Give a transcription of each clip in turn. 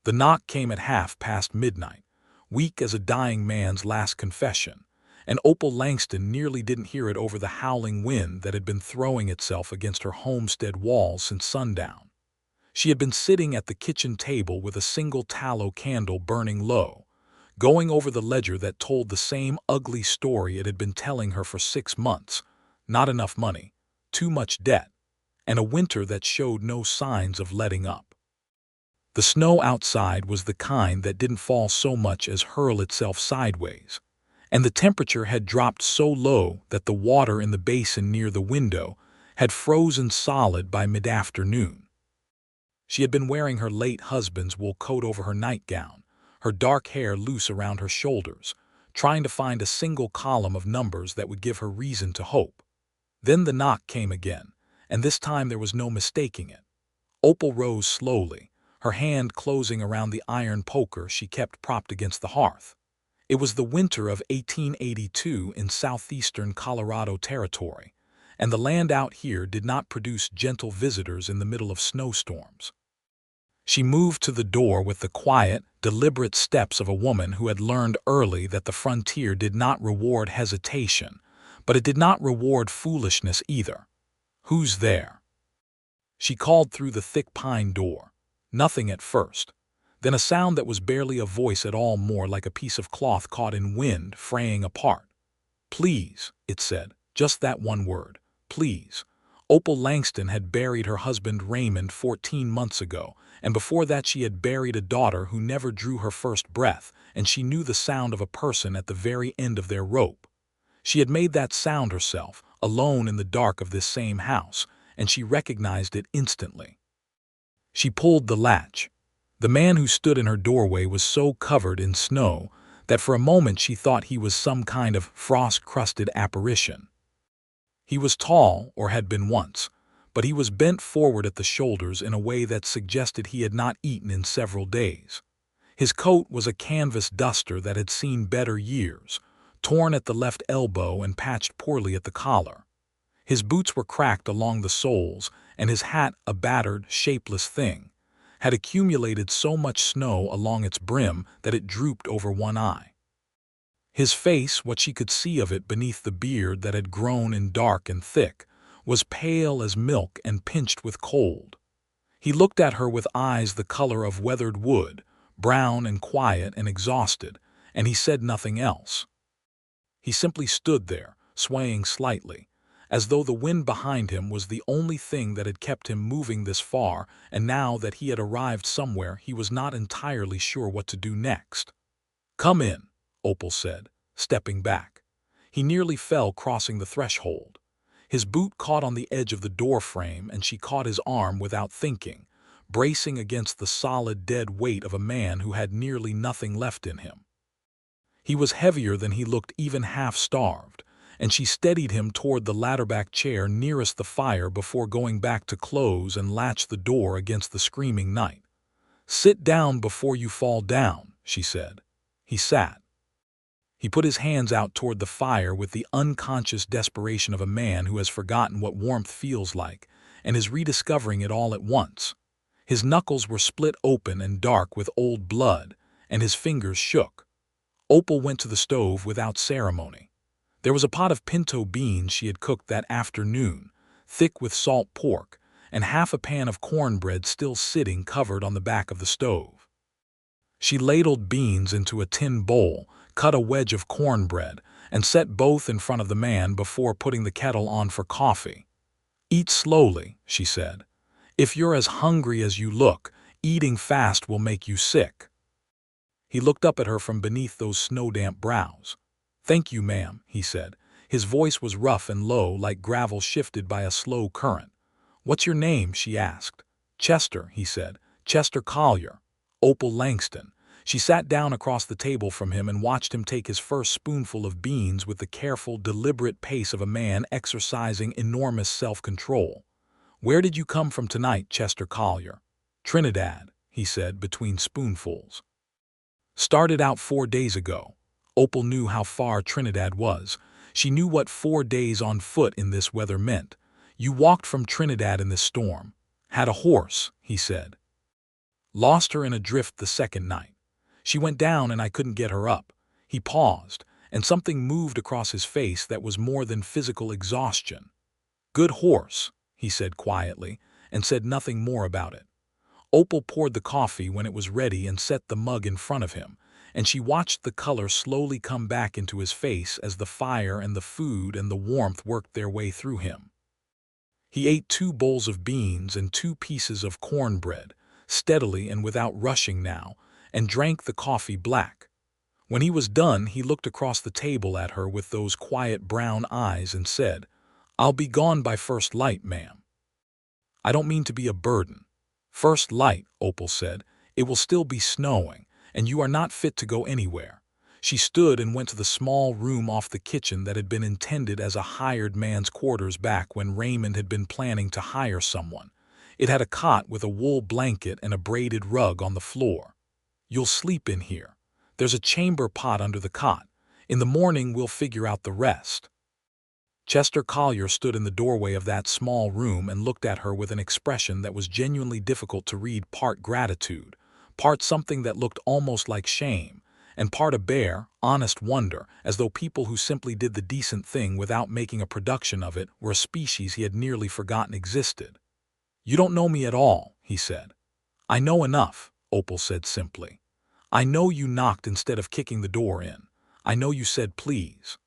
The knock came at midnight, weak as a dying man's last confession, and Opal Langston nearly didn't hear it over the howling wind that had been throwing itself against her homestead walls since sundown. She had been sitting at the kitchen table with a single tallow candle burning low, going over the ledger that told the same ugly story it had been telling her for 6 months: not enough money, too much debt, and a winter that showed no signs of letting up. The snow outside was the kind that didn't fall so much as hurl itself sideways, and the temperature had dropped so low that the water in the basin near the window had frozen solid by mid-afternoon. She had been wearing her late husband's wool coat over her nightgown, her dark hair loose around her shoulders, trying to find a single column of numbers that would give her reason to hope. Then the knock came again, and this time there was no mistaking it. Opal rose slowly, her hand closing around the iron poker she kept propped against the hearth. It was the winter of 1882 in southeastern Colorado Territory, and the land out here did not produce gentle visitors in the middle of snowstorms. She moved to the door with the quiet, deliberate steps of a woman who had learned early that the frontier did not reward hesitation, but it did not reward foolishness either. "Who's there?" She called through the thick pine door. Nothing at first. Then a sound that was barely a voice at all, more like a piece of cloth caught in wind, fraying apart. "Please," it said, just that one word, please. Opal Langston had buried her husband Raymond 14 months ago, and before that she had buried a daughter who never drew her first breath, and she knew the sound of a person at the very end of their rope. She had made that sound herself, alone in the dark of this same house, and she recognized it instantly. She pulled the latch. The man who stood in her doorway was so covered in snow that for a moment she thought he was some kind of frost-crusted apparition. He was tall, or had been once, but he was bent forward at the shoulders in a way that suggested he had not eaten in several days. His coat was a canvas duster that had seen better years, torn at the left elbow and patched poorly at the collar. His boots were cracked along the soles, and his hat, a battered, shapeless thing, had accumulated so much snow along its brim that it drooped over one eye. His face, what she could see of it beneath the beard that had grown in dark and thick, was pale as milk and pinched with cold. He looked at her with eyes the color of weathered wood, brown and quiet and exhausted, and he said nothing else. He simply stood there, swaying slightly, as though the wind behind him was the only thing that had kept him moving this far, and now that he had arrived somewhere he was not entirely sure what to do next. "Come in," Opal said, stepping back. He nearly fell crossing the threshold. His boot caught on the edge of the door frame, and she caught his arm without thinking, bracing against the solid, dead weight of a man who had nearly nothing left in him. He was heavier than he looked, even half-starved, and she steadied him toward the ladderback chair nearest the fire before going back to close and latch the door against the screaming night. "Sit down before you fall down," she said. He sat. He put his hands out toward the fire with the unconscious desperation of a man who has forgotten what warmth feels like and is rediscovering it all at once. His knuckles were split open and dark with old blood, and his fingers shook. Opal went to the stove without ceremony. There was a pot of pinto beans she had cooked that afternoon, thick with salt pork, and half a pan of cornbread still sitting covered on the back of the stove. She ladled beans into a tin bowl, cut a wedge of cornbread, and set both in front of the man before putting the kettle on for coffee. "Eat slowly," she said. "If you're as hungry as you look, eating fast will make you sick." He looked up at her from beneath those snow-damp brows. "Thank you, ma'am," he said. His voice was rough and low, like gravel shifted by a slow current. "What's your name?" she asked. "Chester," he said. "Chester Collier. Opal Langston." She sat down across the table from him and watched him take his first spoonful of beans with the careful, deliberate pace of a man exercising enormous self-control. "Where did you come from tonight, Chester Collier?" "Trinidad," he said between spoonfuls. "Started out 4 days ago." Opal knew how far Trinidad was. She knew what 4 days on foot in this weather meant. "You walked from Trinidad in this storm." "Had a horse," he said. Lost her in a drift the second night. She went down and I couldn't get her up." He paused, and something moved across his face that was more than physical exhaustion. "Good horse," he said quietly, and said nothing more about it. Opal poured the coffee when it was ready and set the mug in front of him, and she watched the color slowly come back into his face as the fire and the food and the warmth worked their way through him. He ate 2 bowls of beans and 2 pieces of cornbread, steadily and without rushing now, and drank the coffee black. When he was done, he looked across the table at her with those quiet brown eyes and said, "I'll be gone by first light, ma'am. I don't mean to be a burden." "First light," Opal said. "It will still be snowing, and you are not fit to go anywhere." She stood and went to the small room off the kitchen that had been intended as a hired man's quarters back when Raymond had been planning to hire someone. It had a cot with a wool blanket and a braided rug on the floor. "You'll sleep in here. There's a chamber pot under the cot. In the morning we'll figure out the rest." Chester Collier stood in the doorway of that small room and looked at her with an expression that was genuinely difficult to read, part gratitude, part something that looked almost like shame, and part a bare, honest wonder, as though people who simply did the decent thing without making a production of it were a species he had nearly forgotten existed. "You don't know me at all," he said. "I know enough," Opal said simply. "I know you knocked instead of kicking the door in. I know you said please.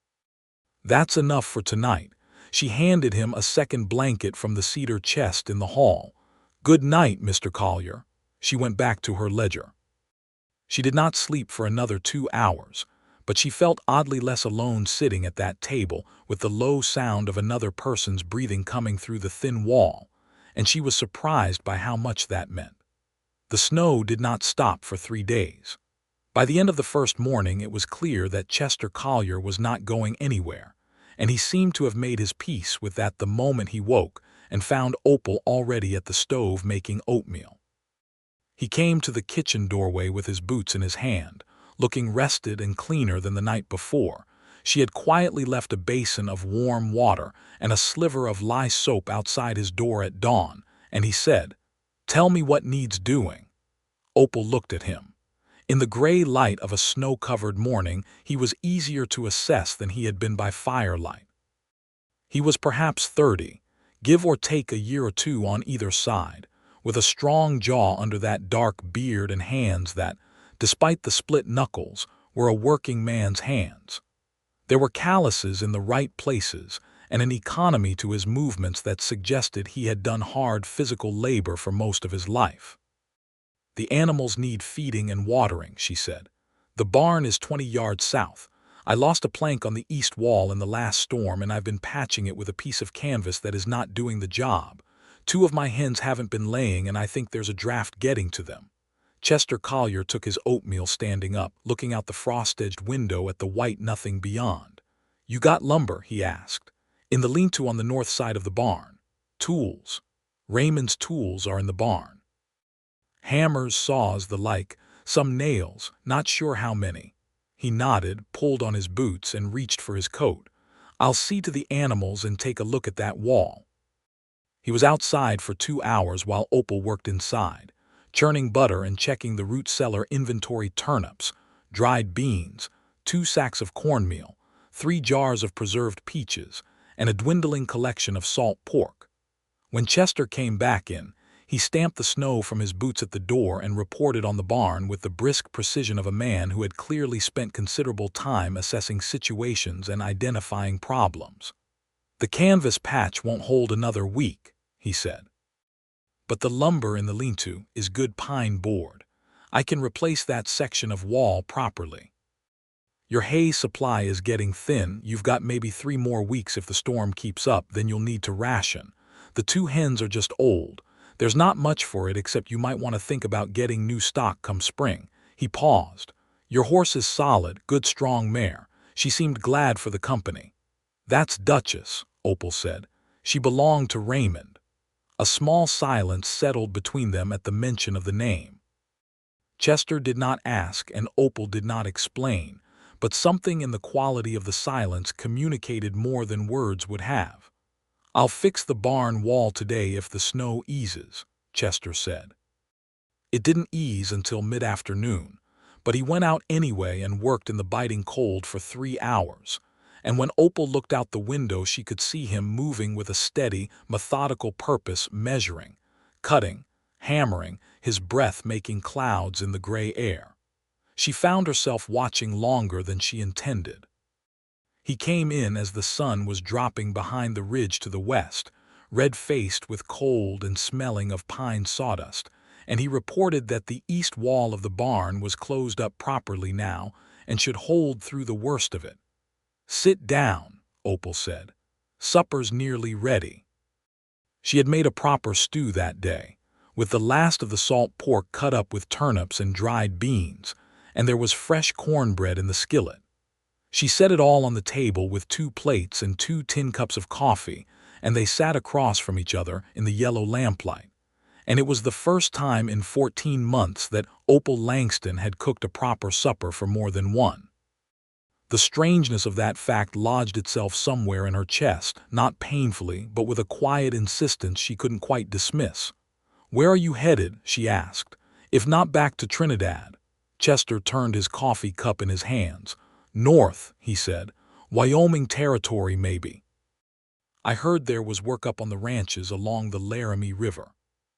That's enough for tonight." She handed him a second blanket from the cedar chest in the hall. "Good night, Mr. Collier." She went back to her ledger. She did not sleep for another 2 hours, but she felt oddly less alone sitting at that table with the low sound of another person's breathing coming through the thin wall, and she was surprised by how much that meant. The snow did not stop for 3 days. By the end of the first morning, it was clear that Chester Collier was not going anywhere, and he seemed to have made his peace with that the moment he woke and found Opal already at the stove making oatmeal. He came to the kitchen doorway with his boots in his hand, looking rested and cleaner than the night before. She had quietly left a basin of warm water and a sliver of lye soap outside his door at dawn, and he said, "Tell me what needs doing." Opal looked at him. In the gray light of a snow-covered morning, he was easier to assess than he had been by firelight. He was perhaps 30, give or take a year or 2 on either side, with a strong jaw under that dark beard and hands that, despite the split knuckles, were a working man's hands. There were calluses in the right places and an economy to his movements that suggested he had done hard physical labor for most of his life. "The animals need feeding and watering," she said. "The barn is 20 yards south. I lost a plank on the east wall in the last storm, and I've been patching it with a piece of canvas that is not doing the job. 2 of my hens haven't been laying, and I think there's a draft getting to them." Chester Collier took his oatmeal standing up, looking out the frost-edged window at the white nothing beyond. "You got lumber?" he asked. "In the lean-to on the north side of the barn." "Tools." "Raymond's tools are in the barn. Hammers, saws, the like, some nails, not sure how many." He nodded, pulled on his boots, and reached for his coat. "I'll see to the animals and take a look at that wall." He was outside for 2 hours while Opal worked inside, churning butter and checking the root cellar inventory: turnips, dried beans, 2 sacks of cornmeal, 3 jars of preserved peaches, and a dwindling collection of salt pork. When Chester came back in, he stamped the snow from his boots at the door and reported on the barn with the brisk precision of a man who had clearly spent considerable time assessing situations and identifying problems. "The canvas patch won't hold another week," he said. "But the lumber in the lean-to is good pine board. I can replace that section of wall properly. Your hay supply is getting thin. You've got maybe 3 more weeks if the storm keeps up, then you'll need to ration. The 2 hens are just old. There's not much for it except you might want to think about getting new stock come spring." He paused. "Your horse is solid, good strong mare." She seemed glad for the company. "That's Duchess," Opal said. "She belonged to Raymond." A small silence settled between them at the mention of the name. Chester did not ask and Opal did not explain, but something in the quality of the silence communicated more than words would have. "I'll fix the barn wall today if the snow eases," Chester said. It didn't ease until mid-afternoon, but he went out anyway and worked in the biting cold for 3 hours. And when Opal looked out the window, she could see him moving with a steady, methodical purpose, measuring, cutting, hammering, his breath making clouds in the gray air. She found herself watching longer than she intended. He came in as the sun was dropping behind the ridge to the west, red-faced with cold and smelling of pine sawdust, and he reported that the east wall of the barn was closed up properly now and should hold through the worst of it. "Sit down," Opal said. "Supper's nearly ready." She had made a proper stew that day, with the last of the salt pork cut up with turnips and dried beans, and there was fresh cornbread in the skillet. She set it all on the table with 2 plates and 2 tin cups of coffee, and they sat across from each other in the yellow lamplight. And it was the first time in 14 months that Opal Langston had cooked a proper supper for more than one. The strangeness of that fact lodged itself somewhere in her chest, not painfully, but with a quiet insistence she couldn't quite dismiss. "Where are you headed?" she asked. "If not back to Trinidad." Chester turned his coffee cup in his hands. "North," he said. "Wyoming Territory, maybe. I heard there was work up on the ranches along the Laramie River.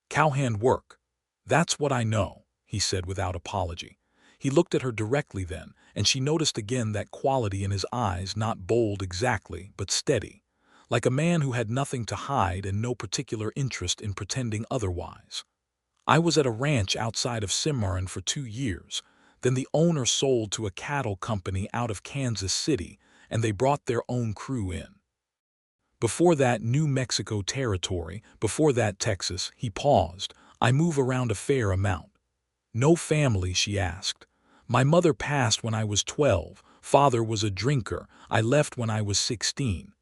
Cowhand work." "That's what I know," he said without apology. He looked at her directly then, and she noticed again that quality in his eyes, not bold exactly, but steady, like a man who had nothing to hide and no particular interest in pretending otherwise. "I was at a ranch outside of Cimarron for 2 years. Then the owner sold to a cattle company out of Kansas City, and they brought their own crew in. Before that, New Mexico Territory, before that, Texas." He paused. "I move around a fair amount." "No family?" she asked. "My mother passed when I was 12. Father was a drinker. I left when I was 16.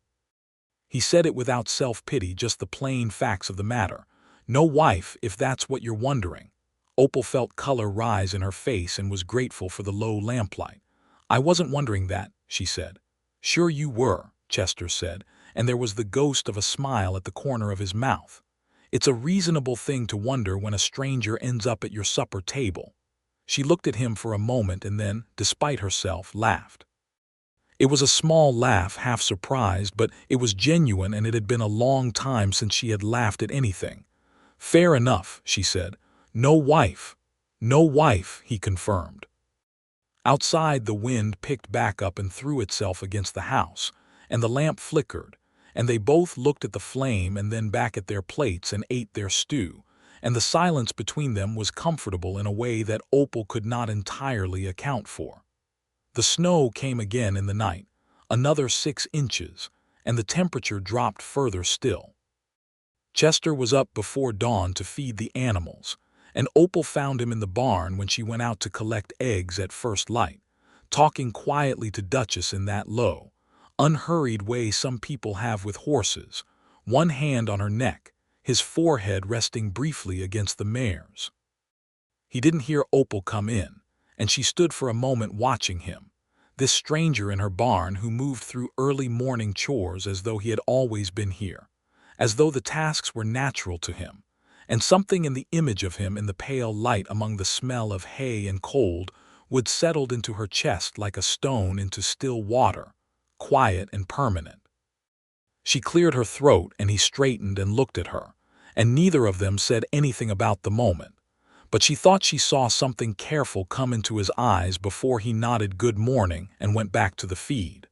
He said it without self-pity, just the plain facts of the matter. "No wife, if that's what you're wondering." Opal felt color rise in her face and was grateful for the low lamplight. "I wasn't wondering that," she said. "Sure you were," Chester said, and there was the ghost of a smile at the corner of his mouth. "It's a reasonable thing to wonder when a stranger ends up at your supper table." She looked at him for a moment and then, despite herself, laughed. It was a small laugh, half surprised, but it was genuine, and it had been a long time since she had laughed at anything. "Fair enough," she said. "No wife." "No wife," he confirmed. Outside, the wind picked back up and threw itself against the house, and the lamp flickered, and they both looked at the flame and then back at their plates and ate their stew, and the silence between them was comfortable in a way that Opal could not entirely account for. The snow came again in the night, another 6 inches, and the temperature dropped further still. Chester was up before dawn to feed the animals, and Opal found him in the barn when she went out to collect eggs at first light, talking quietly to Duchess in that low, unhurried way some people have with horses, one hand on her neck, his forehead resting briefly against the mare's. He didn't hear Opal come in, and she stood for a moment watching him, this stranger in her barn who moved through early morning chores as though he had always been here, as though the tasks were natural to him, and something in the image of him in the pale light among the smell of hay and cold would settled into her chest like a stone into still water, quiet and permanent. She cleared her throat, and he straightened and looked at her, and neither of them said anything about the moment, but she thought she saw something careful come into his eyes before he nodded good morning and went back to the feed.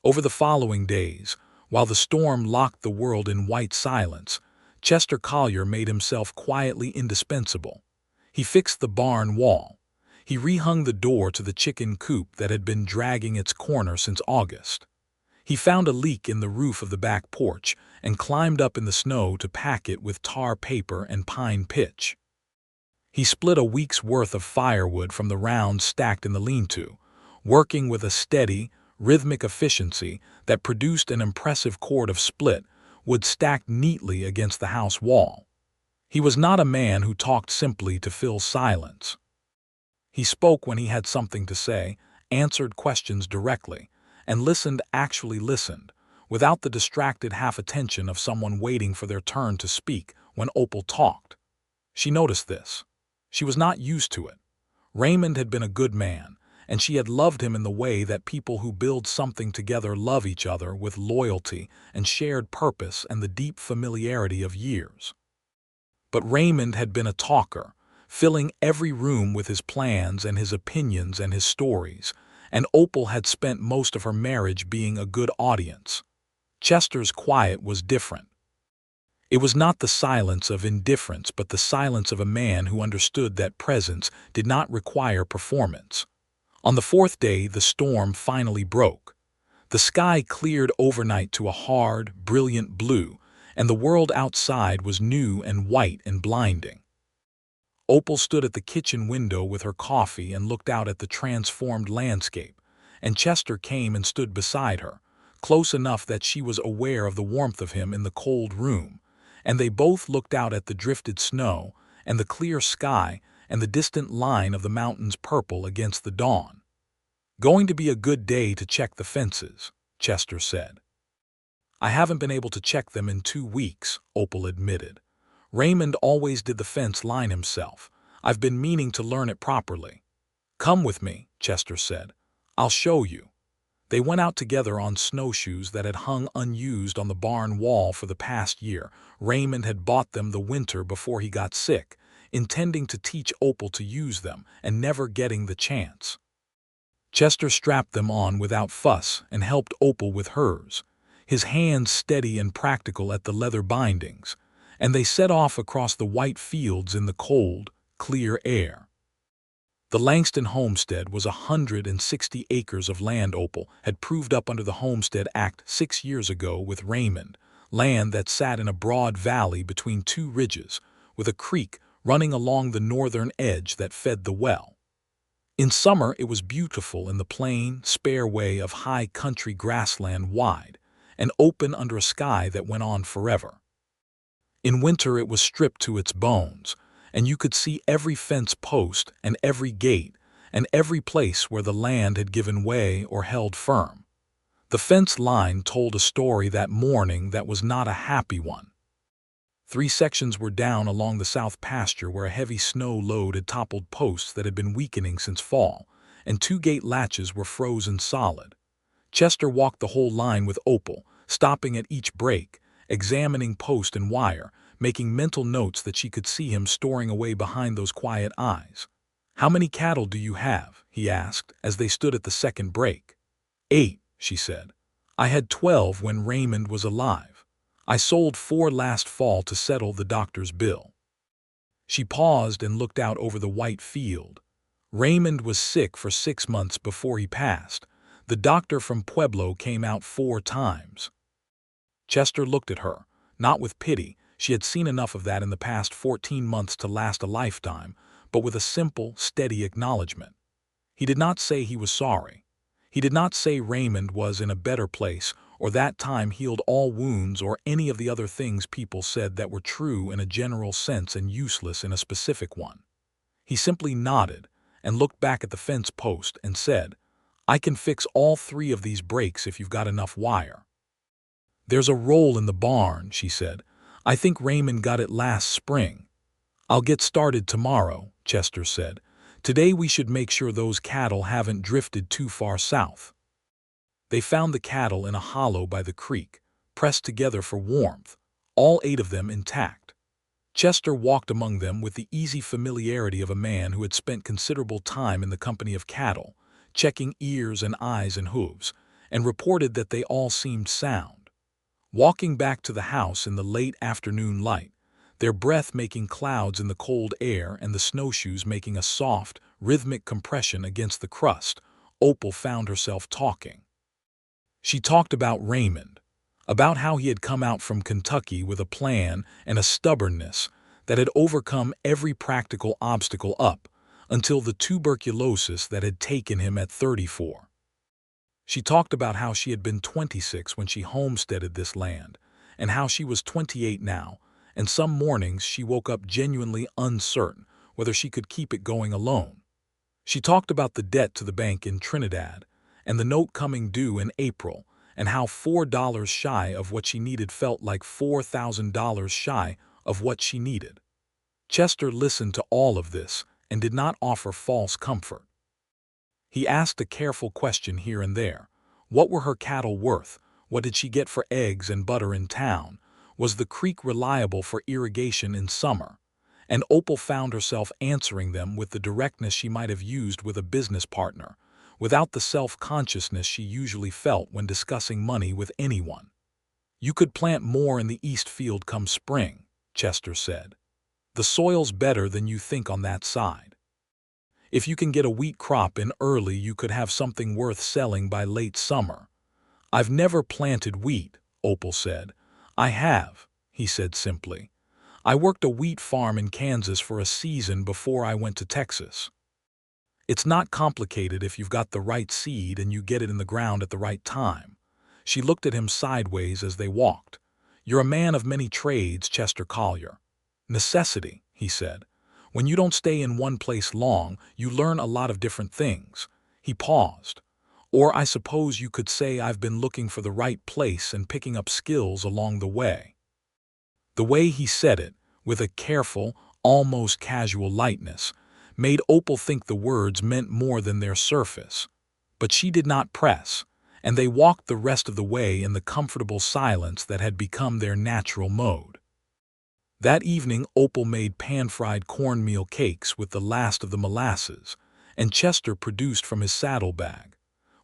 Over the following days, while the storm locked the world in white silence, Chester Collier made himself quietly indispensable. He fixed the barn wall. He rehung the door to the chicken coop that had been dragging its corner since August. He found a leak in the roof of the back porch and climbed up in the snow to pack it with tar paper and pine pitch. He split a week's worth of firewood from the rounds stacked in the lean-to, working with a steady, rhythmic efficiency that produced an impressive cord of split wood stacked neatly against the house wall. He was not a man who talked simply to fill silence. He spoke when he had something to say, answered questions directly, and actually listened, without the distracted half-attention of someone waiting for their turn to speak when Opal talked. She noticed this. She was not used to it. Raymond had been a good man, and she had loved him in the way that people who build something together love each other with loyalty and shared purpose and the deep familiarity of years. But Raymond had been a talker, filling every room with his plans and his opinions and his stories, and Opal had spent most of her marriage being a good audience. Chester's quiet was different. It was not the silence of indifference, but the silence of a man who understood that presence did not require performance. On the fourth day, the storm finally broke. The sky cleared overnight to a hard, brilliant blue, and the world outside was new and white and blinding. Opal stood at the kitchen window with her coffee and looked out at the transformed landscape, and Chester came and stood beside her, close enough that she was aware of the warmth of him in the cold room, and they both looked out at the drifted snow and the clear sky and the distant line of the mountains purple against the dawn. "Going to be a good day to check the fences," Chester said. "I haven't been able to check them in 2 weeks," Opal admitted. "Raymond always did the fence line himself. I've been meaning to learn it properly." "Come with me," Chester said. "I'll show you." They went out together on snowshoes that had hung unused on the barn wall for the past year. Raymond had bought them the winter before he got sick, intending to teach Opal to use them and never getting the chance. Chester strapped them on without fuss and helped Opal with hers, his hands steady and practical at the leather bindings, and they set off across the white fields in the cold, clear air. The Langston homestead was 160 acres of land Opal had proved up under the Homestead Act 6 years ago with Raymond, land that sat in a broad valley between 2 ridges, with a creek running along the northern edge that fed the well. In summer it was beautiful in the plain, spare way of high country grassland wide, and open under a sky that went on forever. In winter it was stripped to its bones, and you could see every fence post and every gate and every place where the land had given way or held firm. The fence line told a story that morning that was not a happy one. 3 sections were down along the south pasture where a heavy snow load had toppled posts that had been weakening since fall, and 2 gate latches were frozen solid. Chester walked the whole line with Opal, stopping at each break, examining post and wire, making mental notes that she could see him storing away behind those quiet eyes. "How many cattle do you have?" he asked as they stood at the second break. "8," she said. "I had 12 when Raymond was alive. I sold 4 last fall to settle the doctor's bill." She paused and looked out over the white field. Raymond was sick for 6 months before he passed. The doctor from Pueblo came out 4 times. Chester looked at her, not with pity. She had seen enough of that in the past 14 months to last a lifetime, but with a simple, steady acknowledgement. He did not say he was sorry. He did not say Raymond was in a better place, or that time healed all wounds, or any of the other things people said that were true in a general sense and useless in a specific one. He simply nodded and looked back at the fence post and said, "I can fix all 3 of these breaks if you've got enough wire." "There's a roll in the barn," she said. "I think Raymond got it last spring." "I'll get started tomorrow," Chester said. "Today we should make sure those cattle haven't drifted too far south." They found the cattle in a hollow by the creek, pressed together for warmth, all 8 of them intact. Chester walked among them with the easy familiarity of a man who had spent considerable time in the company of cattle, checking ears and eyes and hooves, and reported that they all seemed sound. Walking back to the house in the late afternoon light, their breath making clouds in the cold air and the snowshoes making a soft, rhythmic compression against the crust, Opal found herself talking. She talked about Raymond, about how he had come out from Kentucky with a plan and a stubbornness that had overcome every practical obstacle up until the tuberculosis that had taken him at 34. She talked about how she had been 26 when she homesteaded this land, and how she was 28 now, and some mornings she woke up genuinely uncertain whether she could keep it going alone. She talked about the debt to the bank in Trinidad, and the note coming due in April, and how $4 shy of what she needed felt like $4,000 shy of what she needed. Chester listened to all of this and did not offer false comfort. He asked a careful question here and there. What were her cattle worth? What did she get for eggs and butter in town? Was the creek reliable for irrigation in summer? And Opal found herself answering them with the directness she might have used with a business partner, without the self-consciousness she usually felt when discussing money with anyone. "You could plant more in the east field come spring," Chester said. "The soil's better than you think on that side. If you can get a wheat crop in early, you could have something worth selling by late summer." "I've never planted wheat," Opal said. "I have," he said simply. "I worked a wheat farm in Kansas for a season before I went to Texas. It's not complicated if you've got the right seed and you get it in the ground at the right time." She looked at him sideways as they walked. "You're a man of many trades, Chester Collier." "Necessity," he said. "When you don't stay in one place long, you learn a lot of different things." He paused. "Or I suppose you could say I've been looking for the right place and picking up skills along the way." The way he said it, with a careful, almost casual lightness, made Opal think the words meant more than their surface. But she did not press, and they walked the rest of the way in the comfortable silence that had become their natural mode. That evening Opal made pan-fried cornmeal cakes with the last of the molasses, and Chester produced from his saddlebag,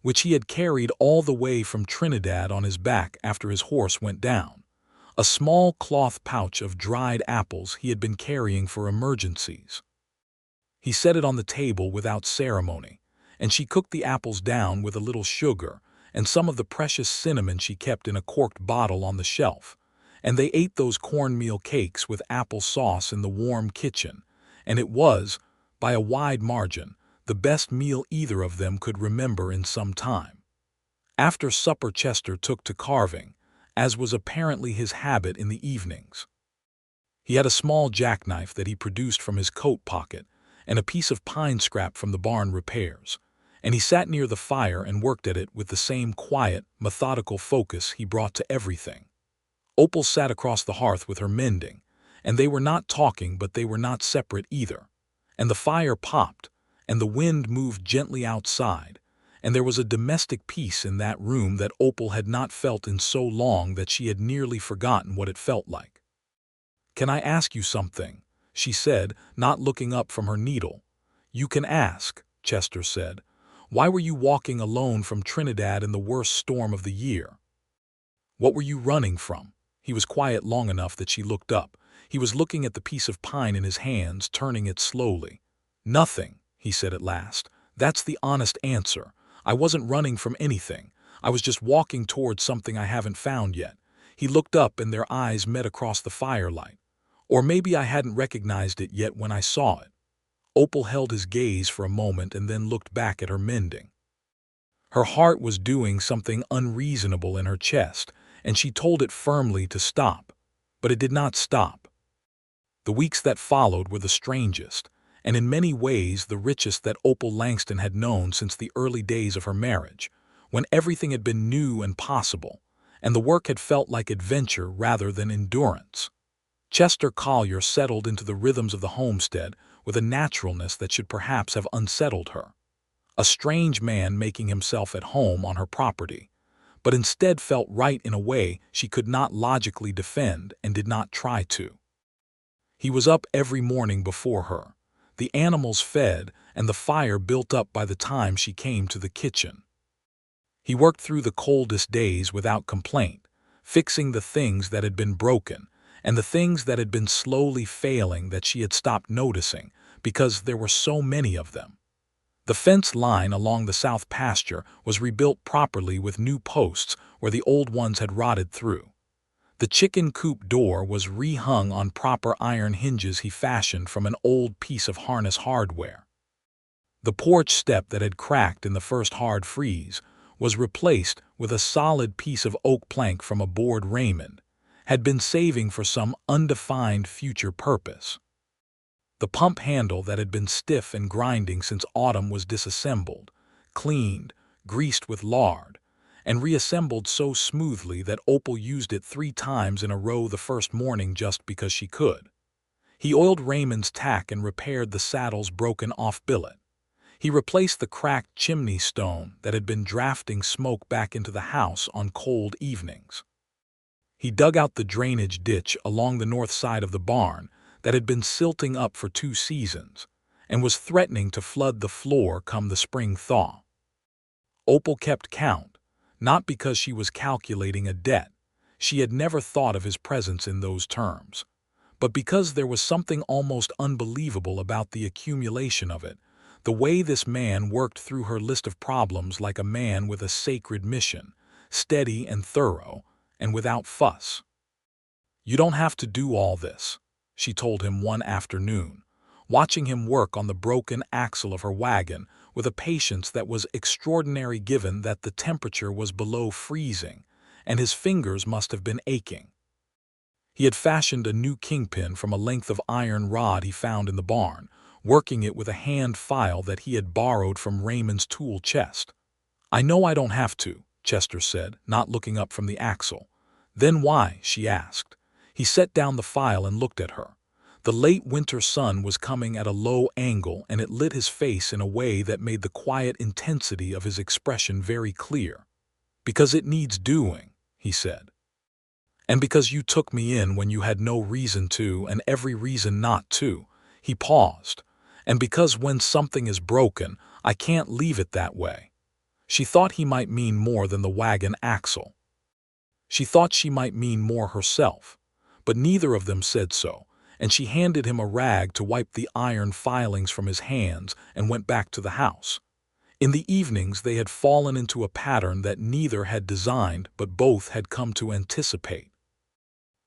which he had carried all the way from Trinidad on his back after his horse went down, a small cloth pouch of dried apples he had been carrying for emergencies. He set it on the table without ceremony, and she cooked the apples down with a little sugar and some of the precious cinnamon she kept in a corked bottle on the shelf, and they ate those cornmeal cakes with apple sauce in the warm kitchen, and it was, by a wide margin, the best meal either of them could remember in some time. After supper Chester took to carving, as was apparently his habit in the evenings. He had a small jackknife that he produced from his coat pocket, and a piece of pine scrap from the barn repairs, and he sat near the fire and worked at it with the same quiet, methodical focus he brought to everything. Opal sat across the hearth with her mending, and they were not talking, but they were not separate either. And the fire popped, and the wind moved gently outside, and there was a domestic peace in that room that Opal had not felt in so long that she had nearly forgotten what it felt like. "Can I ask you something?" she said, not looking up from her needle. "You can ask," Chester said. "Why were you walking alone from Trinidad in the worst storm of the year? What were you running from?" He was quiet long enough that she looked up. He was looking at the piece of pine in his hands, turning it slowly. "Nothing," he said at last. "That's the honest answer. I wasn't running from anything. I was just walking towards something I haven't found yet." He looked up and their eyes met across the firelight. "Or maybe I hadn't recognized it yet when I saw it." Opal held his gaze for a moment and then looked back at her mending. Her heart was doing something unreasonable in her chest, and she told it firmly to stop. But it did not stop. The weeks that followed were the strangest, and in many ways the richest that Opal Langston had known since the early days of her marriage, when everything had been new and possible, and the work had felt like adventure rather than endurance. Chester Collier settled into the rhythms of the homestead with a naturalness that should perhaps have unsettled her. A strange man making himself at home on her property, but instead felt right in a way she could not logically defend and did not try to. He was up every morning before her, the animals fed, and the fire built up by the time she came to the kitchen. He worked through the coldest days without complaint, fixing the things that had been broken, and the things that had been slowly failing that she had stopped noticing because there were so many of them. The fence line along the south pasture was rebuilt properly with new posts where the old ones had rotted through. The chicken coop door was rehung on proper iron hinges he fashioned from an old piece of harness hardware. The porch step that had cracked in the first hard freeze was replaced with a solid piece of oak plank from a board Raymond had been saving for some undefined future purpose. The pump handle that had been stiff and grinding since autumn was disassembled, cleaned, greased with lard, and reassembled so smoothly that Opal used it 3 times in a row the first morning just because she could. He oiled Raymond's tack and repaired the saddle's broken-off billet. He replaced the cracked chimney stone that had been drafting smoke back into the house on cold evenings. He dug out the drainage ditch along the north side of the barn that had been silting up for 2 seasons and was threatening to flood the floor come the spring thaw. Opal kept count, not because she was calculating a debt. She had never thought of his presence in those terms, but because there was something almost unbelievable about the accumulation of it, the way this man worked through her list of problems like a man with a sacred mission, steady and thorough, and without fuss. "You don't have to do all this," she told him one afternoon, watching him work on the broken axle of her wagon with a patience that was extraordinary given that the temperature was below freezing, and his fingers must have been aching. He had fashioned a new kingpin from a length of iron rod he found in the barn, working it with a hand file that he had borrowed from Raymond's tool chest. "I know I don't have to," Chester said, not looking up from the axle. "Then why?" she asked. He set down the file and looked at her. The late winter sun was coming at a low angle and it lit his face in a way that made the quiet intensity of his expression very clear. "Because it needs doing," he said. "And because you took me in when you had no reason to and every reason not to." He paused. "And because when something is broken, I can't leave it that way." She thought he might mean more than the wagon axle. She thought she might mean more herself, but neither of them said so, and she handed him a rag to wipe the iron filings from his hands and went back to the house. In the evenings they had fallen into a pattern that neither had designed but both had come to anticipate.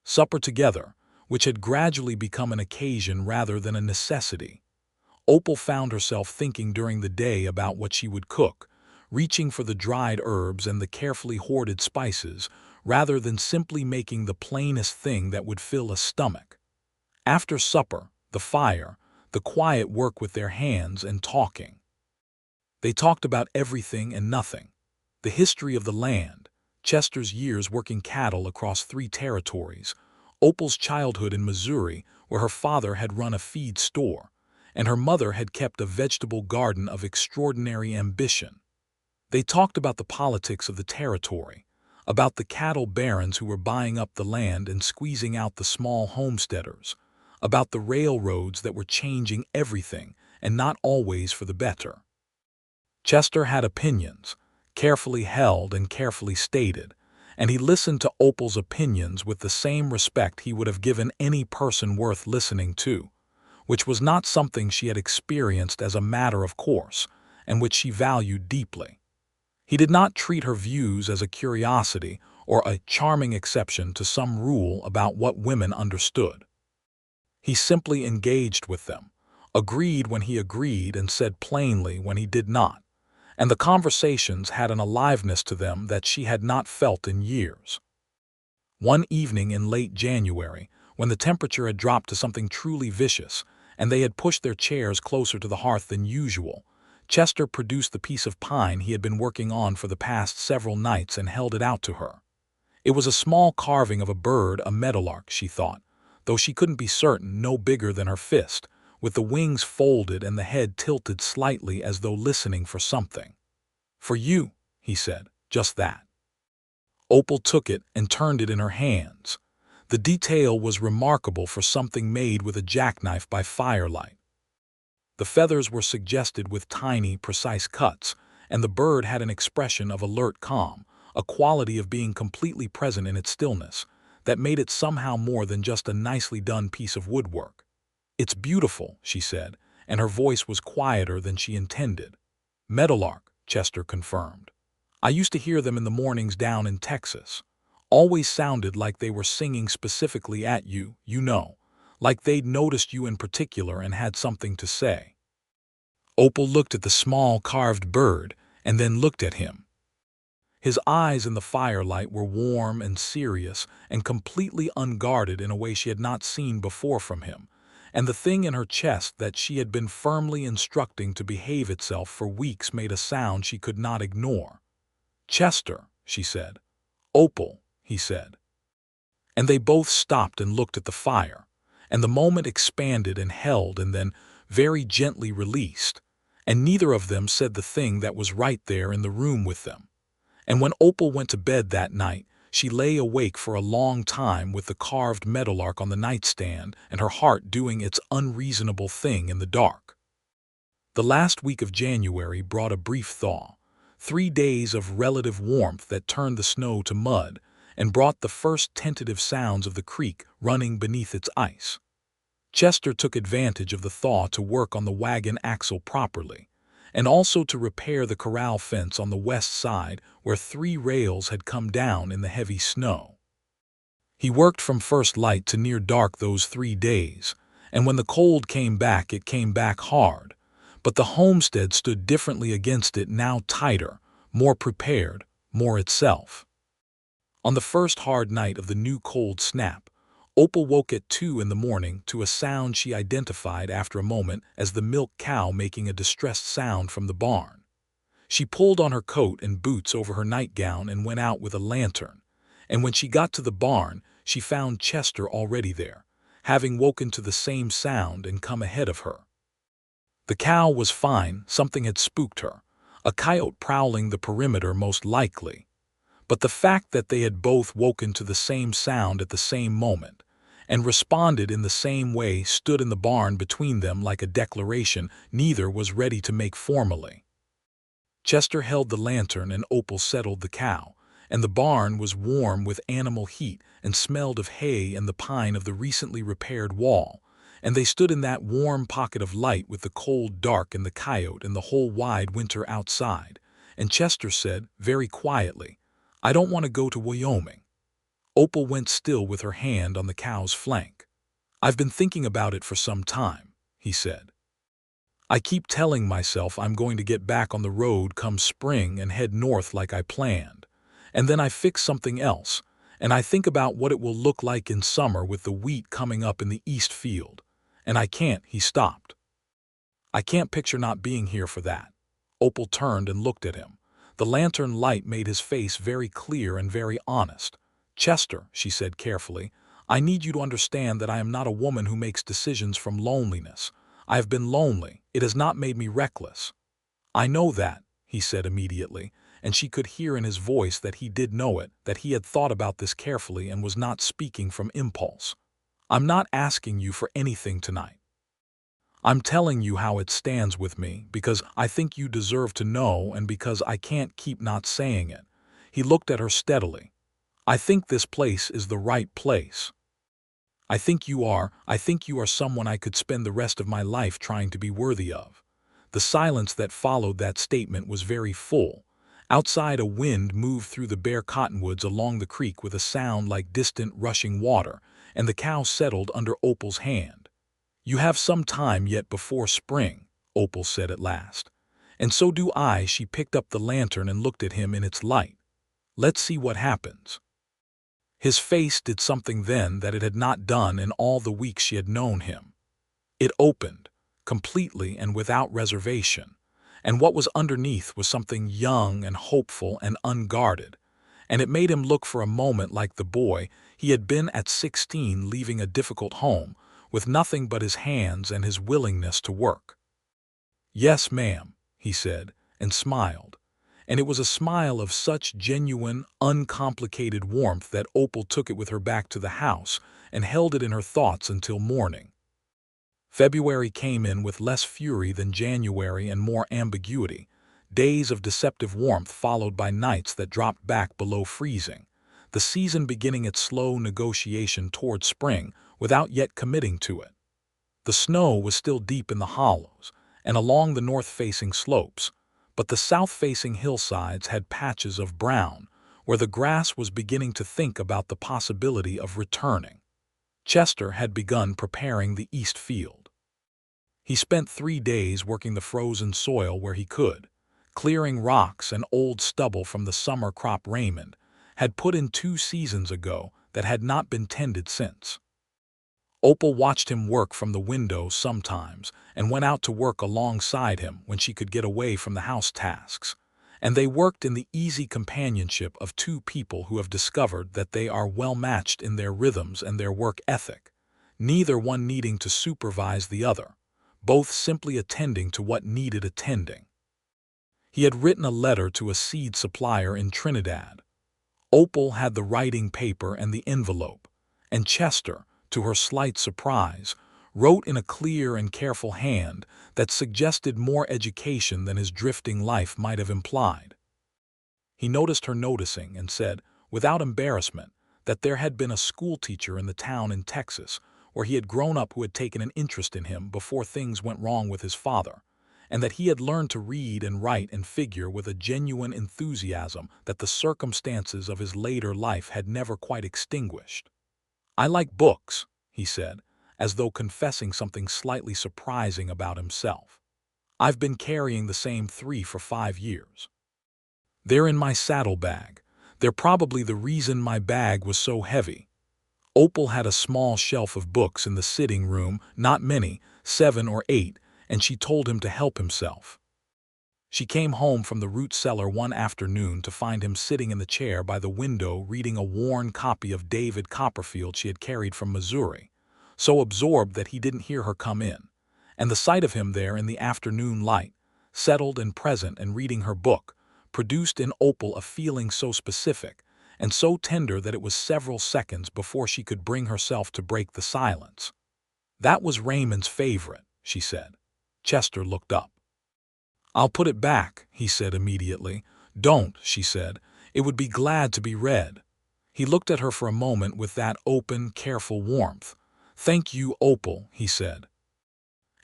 Supper together, which had gradually become an occasion rather than a necessity. Opal found herself thinking during the day about what she would cook, reaching for the dried herbs and the carefully hoarded spices, rather than simply making the plainest thing that would fill a stomach. After supper, the fire, the quiet work with their hands and talking. They talked about everything and nothing. The history of the land, Chester's years working cattle across 3 territories, Opal's childhood in Missouri where her father had run a feed store, and her mother had kept a vegetable garden of extraordinary ambition. They talked about the politics of the territory, about the cattle barons who were buying up the land and squeezing out the small homesteaders, about the railroads that were changing everything and not always for the better. Chester had opinions, carefully held and carefully stated, and he listened to Opal's opinions with the same respect he would have given any person worth listening to, which was not something she had experienced as a matter of course, and which she valued deeply. He did not treat her views as a curiosity or a charming exception to some rule about what women understood. He simply engaged with them, agreed when he agreed and said plainly when he did not, and the conversations had an aliveness to them that she had not felt in years. One evening in late January, when the temperature had dropped to something truly vicious, and they had pushed their chairs closer to the hearth than usual, Chester produced the piece of pine he had been working on for the past several nights and held it out to her. It was a small carving of a bird, a meadowlark, she thought, though she couldn't be certain, no bigger than her fist, with the wings folded and the head tilted slightly as though listening for something. "For you," he said, "just that." Opal took it and turned it in her hands. The detail was remarkable for something made with a jackknife by firelight. The feathers were suggested with tiny, precise cuts, and the bird had an expression of alert calm, a quality of being completely present in its stillness, that made it somehow more than just a nicely done piece of woodwork. "It's beautiful," she said, and her voice was quieter than she intended. "Meadowlark," Chester confirmed. "I used to hear them in the mornings down in Texas. Always sounded like they were singing specifically at you, you know. Like they'd noticed you in particular and had something to say." Opal looked at the small carved bird and then looked at him. His eyes in the firelight were warm and serious and completely unguarded in a way she had not seen before from him, and the thing in her chest that she had been firmly instructing to behave itself for weeks made a sound she could not ignore. "Chester," she said. "Opal," he said. And they both stopped and looked at the fire, and the moment expanded and held and then very gently released, and neither of them said the thing that was right there in the room with them. And when Opal went to bed that night, she lay awake for a long time with the carved meadowlark on the nightstand and her heart doing its unreasonable thing in the dark. The last week of January brought a brief thaw, 3 days of relative warmth that turned the snow to mud and brought the first tentative sounds of the creek running beneath its ice. Chester took advantage of the thaw to work on the wagon axle properly, and also to repair the corral fence on the west side where 3 rails had come down in the heavy snow. He worked from first light to near dark those 3 days, and when the cold came back, it came back hard. But the homestead stood differently against it, now tighter, more prepared, more itself. On the first hard night of the new cold snap, Opal woke at 2 in the morning to a sound she identified after a moment as the milk cow making a distressed sound from the barn. She pulled on her coat and boots over her nightgown and went out with a lantern, and when she got to the barn, she found Chester already there, having woken to the same sound and come ahead of her. The cow was fine, something had spooked her, a coyote prowling the perimeter most likely. But the fact that they had both woken to the same sound at the same moment, and responded in the same way, stood in the barn between them like a declaration neither was ready to make formally. Chester held the lantern and Opal settled the cow, and the barn was warm with animal heat and smelled of hay and the pine of the recently repaired wall, and they stood in that warm pocket of light with the cold dark and the coyote and the whole wide winter outside, and Chester said, very quietly, "I don't want to go to Wyoming." Opal went still with her hand on the cow's flank. "I've been thinking about it for some time," he said. "I keep telling myself I'm going to get back on the road come spring and head north like I planned. And then I fix something else, and I think about what it will look like in summer with the wheat coming up in the east field. And I can't," he stopped. "I can't picture not being here for that." Opal turned and looked at him. The lantern light made his face very clear and very honest. "Chester," she said carefully, "I need you to understand that I am not a woman who makes decisions from loneliness. I have been lonely. It has not made me reckless." "I know that," he said immediately, and she could hear in his voice that he did know it, that he had thought about this carefully and was not speaking from impulse. "I'm not asking you for anything tonight. I'm telling you how it stands with me because I think you deserve to know and because I can't keep not saying it." He looked at her steadily. "I think this place is the right place. I think you are someone I could spend the rest of my life trying to be worthy of." The silence that followed that statement was very full. Outside, a wind moved through the bare cottonwoods along the creek with a sound like distant rushing water, and the cow settled under Opal's hand. "You have some time yet before spring," Opal said at last. "And so do I." She picked up the lantern and looked at him in its light. "Let's see what happens." His face did something then that it had not done in all the weeks she had known him. It opened, completely and without reservation, and what was underneath was something young and hopeful and unguarded, and it made him look for a moment like the boy he had been at 16, leaving a difficult home, with nothing but his hands and his willingness to work. "Yes, ma'am," he said, and smiled. And it was a smile of such genuine, uncomplicated warmth that Opal took it with her back to the house and held it in her thoughts until morning. February came in with less fury than January and more ambiguity, days of deceptive warmth followed by nights that dropped back below freezing, the season beginning its slow negotiation toward spring without yet committing to it. The snow was still deep in the hollows and along the north-facing slopes, but the south-facing hillsides had patches of brown, where the grass was beginning to think about the possibility of returning. Chester had begun preparing the east field. He spent 3 days working the frozen soil where he could, clearing rocks and old stubble from the summer crop Raymond had put in 2 seasons ago that had not been tended since. Opal watched him work from the window sometimes and went out to work alongside him when she could get away from the house tasks, and they worked in the easy companionship of 2 people who have discovered that they are well matched in their rhythms and their work ethic. neither one needing to supervise the other, both simply attending to what needed attending. He had written a letter to a seed supplier in Trinidad. Opal had the writing paper and the envelope, and Chester, to her slight surprise, wrote in a clear and careful hand that suggested more education than his drifting life might have implied. He noticed her noticing and said, without embarrassment, that there had been a schoolteacher in the town in Texas where he had grown up who had taken an interest in him before things went wrong with his father, and that he had learned to read and write and figure with a genuine enthusiasm that the circumstances of his later life had never quite extinguished. "I like books," he said, as though confessing something slightly surprising about himself. "I've been carrying the same 3 for 5 years. They're in my saddlebag. They're probably the reason my bag was so heavy." Opal had a small shelf of books in the sitting room, not many, 7 or 8, and she told him to help himself. She came home from the root cellar one afternoon to find him sitting in the chair by the window reading a worn copy of David Copperfield she had carried from Missouri, so absorbed that he didn't hear her come in, and the sight of him there in the afternoon light, settled and present and reading her book, produced in Opal a feeling so specific and so tender that it was several seconds before she could bring herself to break the silence. "That was Raymond's favorite," she said. Chester looked up. "I'll put it back," he said immediately. "Don't," she said. "It would be glad to be read." He looked at her for a moment with that open, careful warmth. "Thank you, Opal," he said.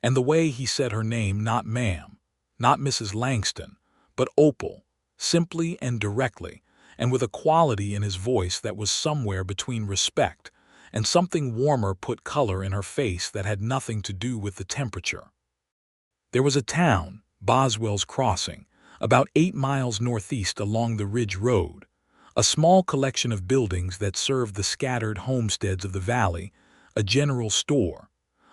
And the way he said her name, not ma'am, not Mrs. Langston, but Opal, simply and directly, and with a quality in his voice that was somewhere between respect and something warmer, put color in her face that had nothing to do with the temperature. There was a town, Boswell's Crossing, about 8 miles northeast along the Ridge Road, a small collection of buildings that served the scattered homesteads of the valley, a general store,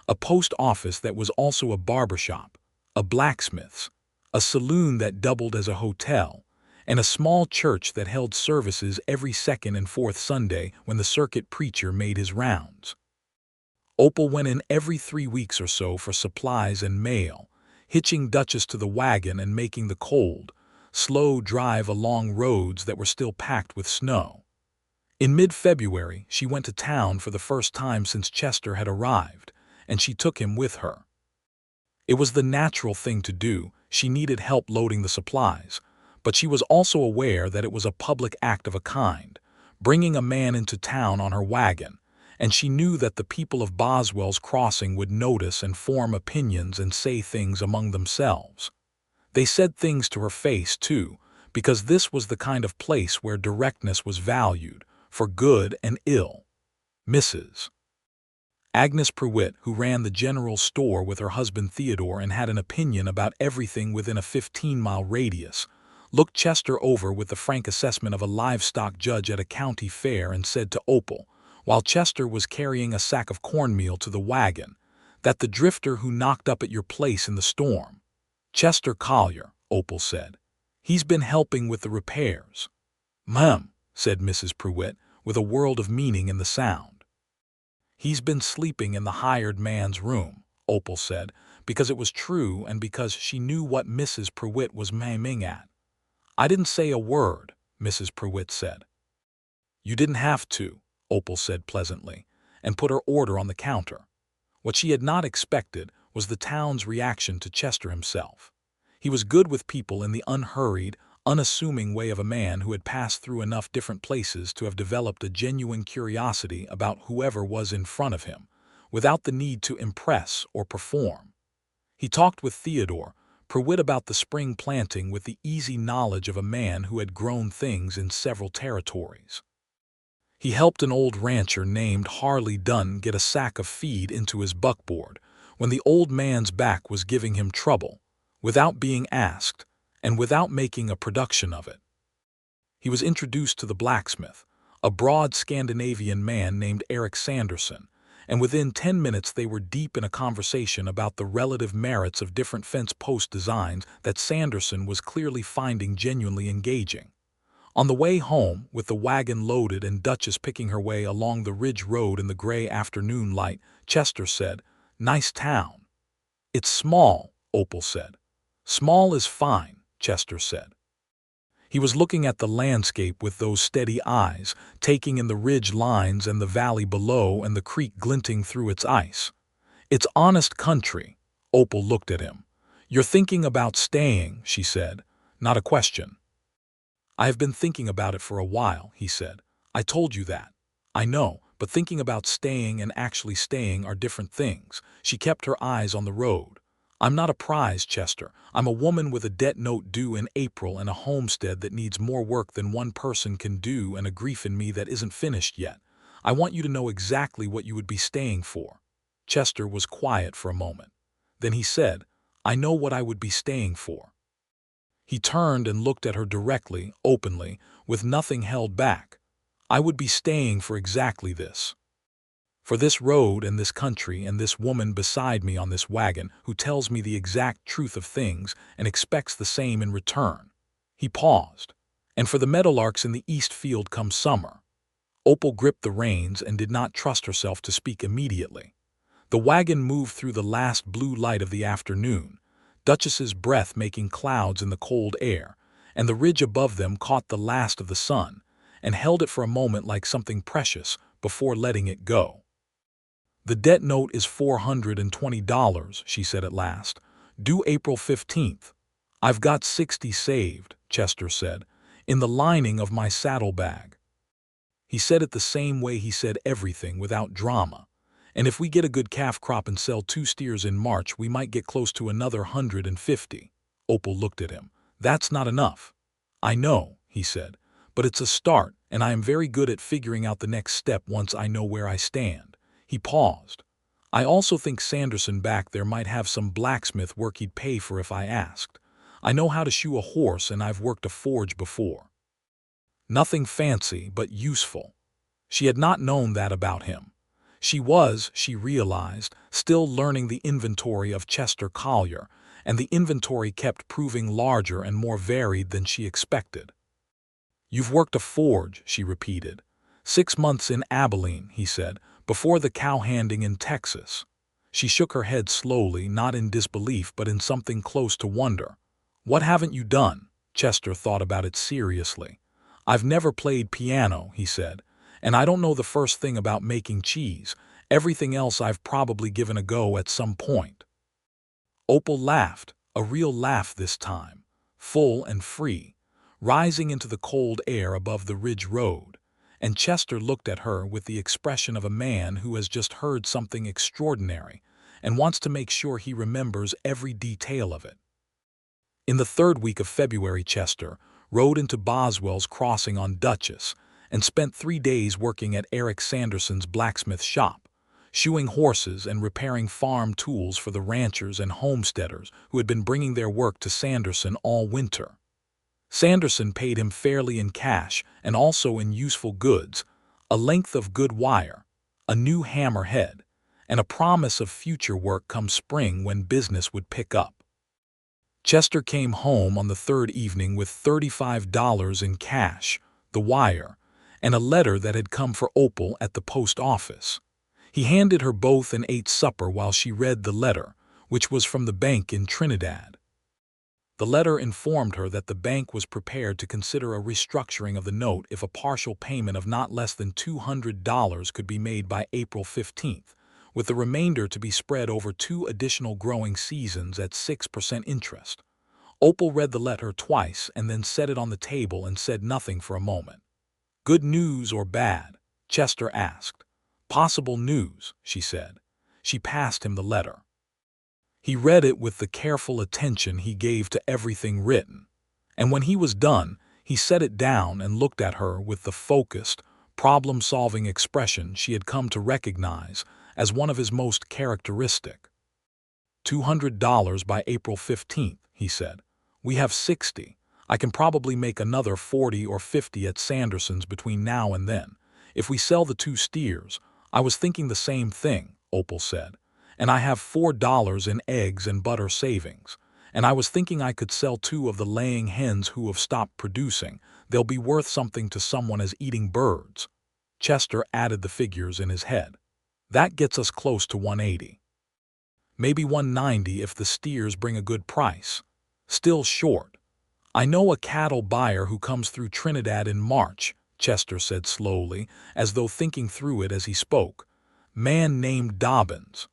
a post office that was also a barbershop, a blacksmith's, a saloon that doubled as a hotel, and a small church that held services every second and fourth Sunday when the circuit preacher made his rounds. Opal went in every 3 weeks or so for supplies and mail, hitching Duchess to the wagon and making the cold, slow drive along roads that were still packed with snow. In mid-February, she went to town for the first time since Chester had arrived, and she took him with her. It was the natural thing to do. She needed help loading the supplies, but she was also aware that it was a public act of a kind, bringing a man into town on her wagon, and she knew that the people of Boswell's Crossing would notice and form opinions and say things among themselves. They said things to her face, too, because this was the kind of place where directness was valued, for good and ill. Mrs. Agnes Pruitt, who ran the general store with her husband Theodore and had an opinion about everything within a 15-mile radius, looked Chester over with the frank assessment of a livestock judge at a county fair and said to Opal, while Chester was carrying a sack of cornmeal to the wagon, "That the drifter who knocked up at your place in the storm." "Chester Collier," Opal said. "He's been helping with the repairs." "Ma'am," said Mrs. Pruitt, with a world of meaning in the sound. "He's been sleeping in the hired man's room," Opal said, because it was true and because she knew what Mrs. Pruitt was maiming at. "I didn't say a word," Mrs. Pruitt said. "You didn't have to," Opal said pleasantly, and put her order on the counter. What she had not expected was the town's reaction to Chester himself. He was good with people in the unhurried, unassuming way of a man who had passed through enough different places to have developed a genuine curiosity about whoever was in front of him, without the need to impress or perform. He talked with Theodore Pruitt about the spring planting with the easy knowledge of a man who had grown things in several territories. He helped an old rancher named Harley Dunn get a sack of feed into his buckboard when the old man's back was giving him trouble, without being asked, and without making a production of it. He was introduced to the blacksmith, a broad Scandinavian man named Eric Sanderson, and within 10 minutes they were deep in a conversation about the relative merits of different fence post designs that Sanderson was clearly finding genuinely engaging. On the way home, with the wagon loaded and Duchess picking her way along the ridge road in the gray afternoon light, Chester said, "Nice town." "It's small," Opal said. "Small is fine," Chester said. He was looking at the landscape with those steady eyes, taking in the ridge lines and the valley below and the creek glinting through its ice. "It's honest country." Opal looked at him. "You're thinking about staying," she said. "Not a question." "I have been thinking about it for a while," he said. "I told you that." "I know, but thinking about staying and actually staying are different things." She kept her eyes on the road. "I'm not a prize, Chester. I'm a woman with a debt note due in April and a homestead that needs more work than one person can do and a grief in me that isn't finished yet. I want you to know exactly what you would be staying for." Chester was quiet for a moment. Then he said, "I know what I would be staying for." He turned and looked at her directly, openly, with nothing held back. "I would be staying for exactly this. For this road and this country and this woman beside me on this wagon who tells me the exact truth of things and expects the same in return." He paused. "And for the meadowlarks in the east field come summer." Opal gripped the reins and did not trust herself to speak immediately. The wagon moved through the last blue light of the afternoon, Duchess's breath making clouds in the cold air, and the ridge above them caught the last of the sun and held it for a moment like something precious before letting it go. "The debt note is $420, she said at last, "due April 15th. "I've got 60 saved," Chester said, "in the lining of my saddlebag." He said it the same way he said everything, without drama. "And if we get a good calf crop and sell 2 steers in March, we might get close to another 150. Opal looked at him. "That's not enough." "I know," he said, "but it's a start, and I am very good at figuring out the next step once I know where I stand." He paused. "I also think Sanderson back there might have some blacksmith work he'd pay for if I asked. I know how to shoe a horse and I've worked a forge before." Nothing fancy, but useful. She had not known that about him. She was, she realized, still learning the inventory of Chester Collier, and the inventory kept proving larger and more varied than she expected. "You've worked a forge," she repeated. 6 months in Abilene," he said, "before the cowhanding in Texas." She shook her head slowly, not in disbelief but in something close to wonder. "What haven't you done?" Chester thought about it seriously. "I've never played piano," he said, "and I don't know the first thing about making cheese. Everything else I've probably given a go at some point." Opal laughed, a real laugh this time, full and free, rising into the cold air above the ridge road, and Chester looked at her with the expression of a man who has just heard something extraordinary and wants to make sure he remembers every detail of it. In the 3rd week of February, Chester rode into Boswell's Crossing on Duchess and spent 3 days working at Eric Sanderson's blacksmith shop, shoeing horses and repairing farm tools for the ranchers and homesteaders who had been bringing their work to Sanderson all winter. Sanderson paid him fairly in cash and also in useful goods, a length of good wire, a new hammer head, and a promise of future work come spring when business would pick up. Chester came home on the 3rd evening with $35 in cash, the wire, and a letter that had come for Opal at the post office. He handed her both and ate supper while she read the letter, which was from the bank in Trinidad. The letter informed her that the bank was prepared to consider a restructuring of the note if a partial payment of not less than $200 could be made by April 15th, with the remainder to be spread over 2 additional growing seasons at 6% interest. Opal read the letter twice and then set it on the table and said nothing for a moment. "Good news or bad?" Chester asked. "Possible news," she said. She passed him the letter. He read it with the careful attention he gave to everything written, and when he was done, he set it down and looked at her with the focused, problem-solving expression she had come to recognize as one of his most characteristic. $200 by April 15th, he said. "We have 60. I can probably make another 40 or 50 at Sanderson's between now and then. If we sell the 2 steers." "I was thinking the same thing," Opal said. "And I have $4 in eggs and butter savings. And I was thinking I could sell 2 of the laying hens who have stopped producing. They'll be worth something to someone as eating birds." Chester added the figures in his head. "That gets us close to 180. Maybe 190 if the steers bring a good price. Still short. I know a cattle buyer who comes through Trinidad in March," Chester said slowly, as though thinking through it as he spoke. "Man named Dobbins.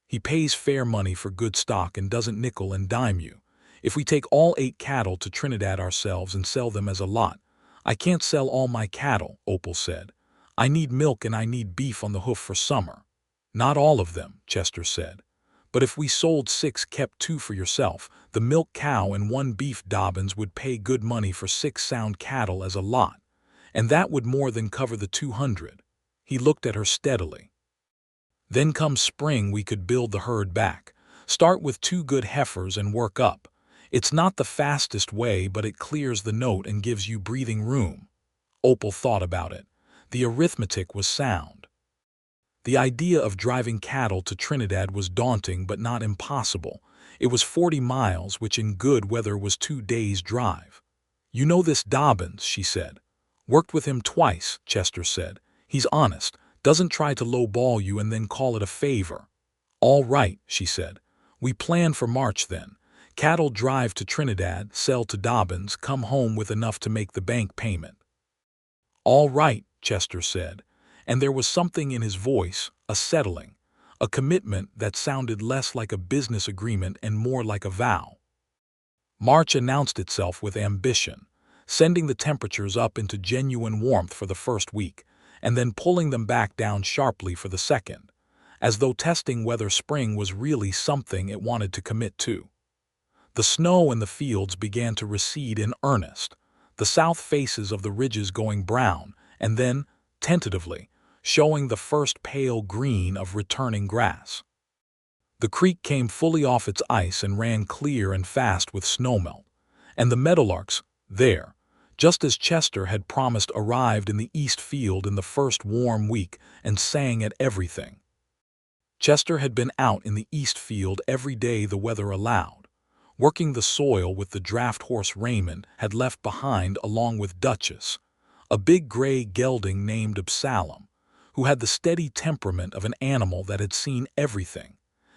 He pays fair money for good stock and doesn't nickel and dime you. If we take all 8 cattle to Trinidad ourselves and sell them as a lot—" "I can't sell all my cattle," Opal said. "I need milk and I need beef on the hoof for summer." "Not all of them," Chester said. "But if we sold 6, kept 2 for yourself, the milk cow and 1 beef, Dobbins would pay good money for 6 sound cattle as a lot. And that would more than cover the 200. He looked at her steadily. "Then come spring we could build the herd back. Start with 2 good heifers and work up. It's not the fastest way, but it clears the note and gives you breathing room." Opal thought about it. The arithmetic was sound. The idea of driving cattle to Trinidad was daunting but not impossible. It was 40 miles, which in good weather was 2 days' drive. "You know this Dobbins," she said. "Worked with him twice," Chester said. "He's honest, doesn't try to lowball you and then call it a favor." "All right," she said. "We plan for March then. Cattle drive to Trinidad, sell to Dobbins, come home with enough to make the bank payment." "All right," Chester said, and there was something in his voice, a settling, a commitment that sounded less like a business agreement and more like a vow. March announced itself with ambition, sending the temperatures up into genuine warmth for the first week, and then pulling them back down sharply for the second, as though testing whether spring was really something it wanted to commit to. The snow in the fields began to recede in earnest, the south faces of the ridges going brown, and then, tentatively, showing the first pale green of returning grass. The creek came fully off its ice and ran clear and fast with snowmelt, and the meadowlarks, there, just as Chester had promised, arrived in the east field in the first warm week and sang at everything. Chester had been out in the east field every day the weather allowed, working the soil with the draft horse Raymond had left behind along with Duchess, a big gray gelding named Absalom, who had the steady temperament of an animal that had seen everything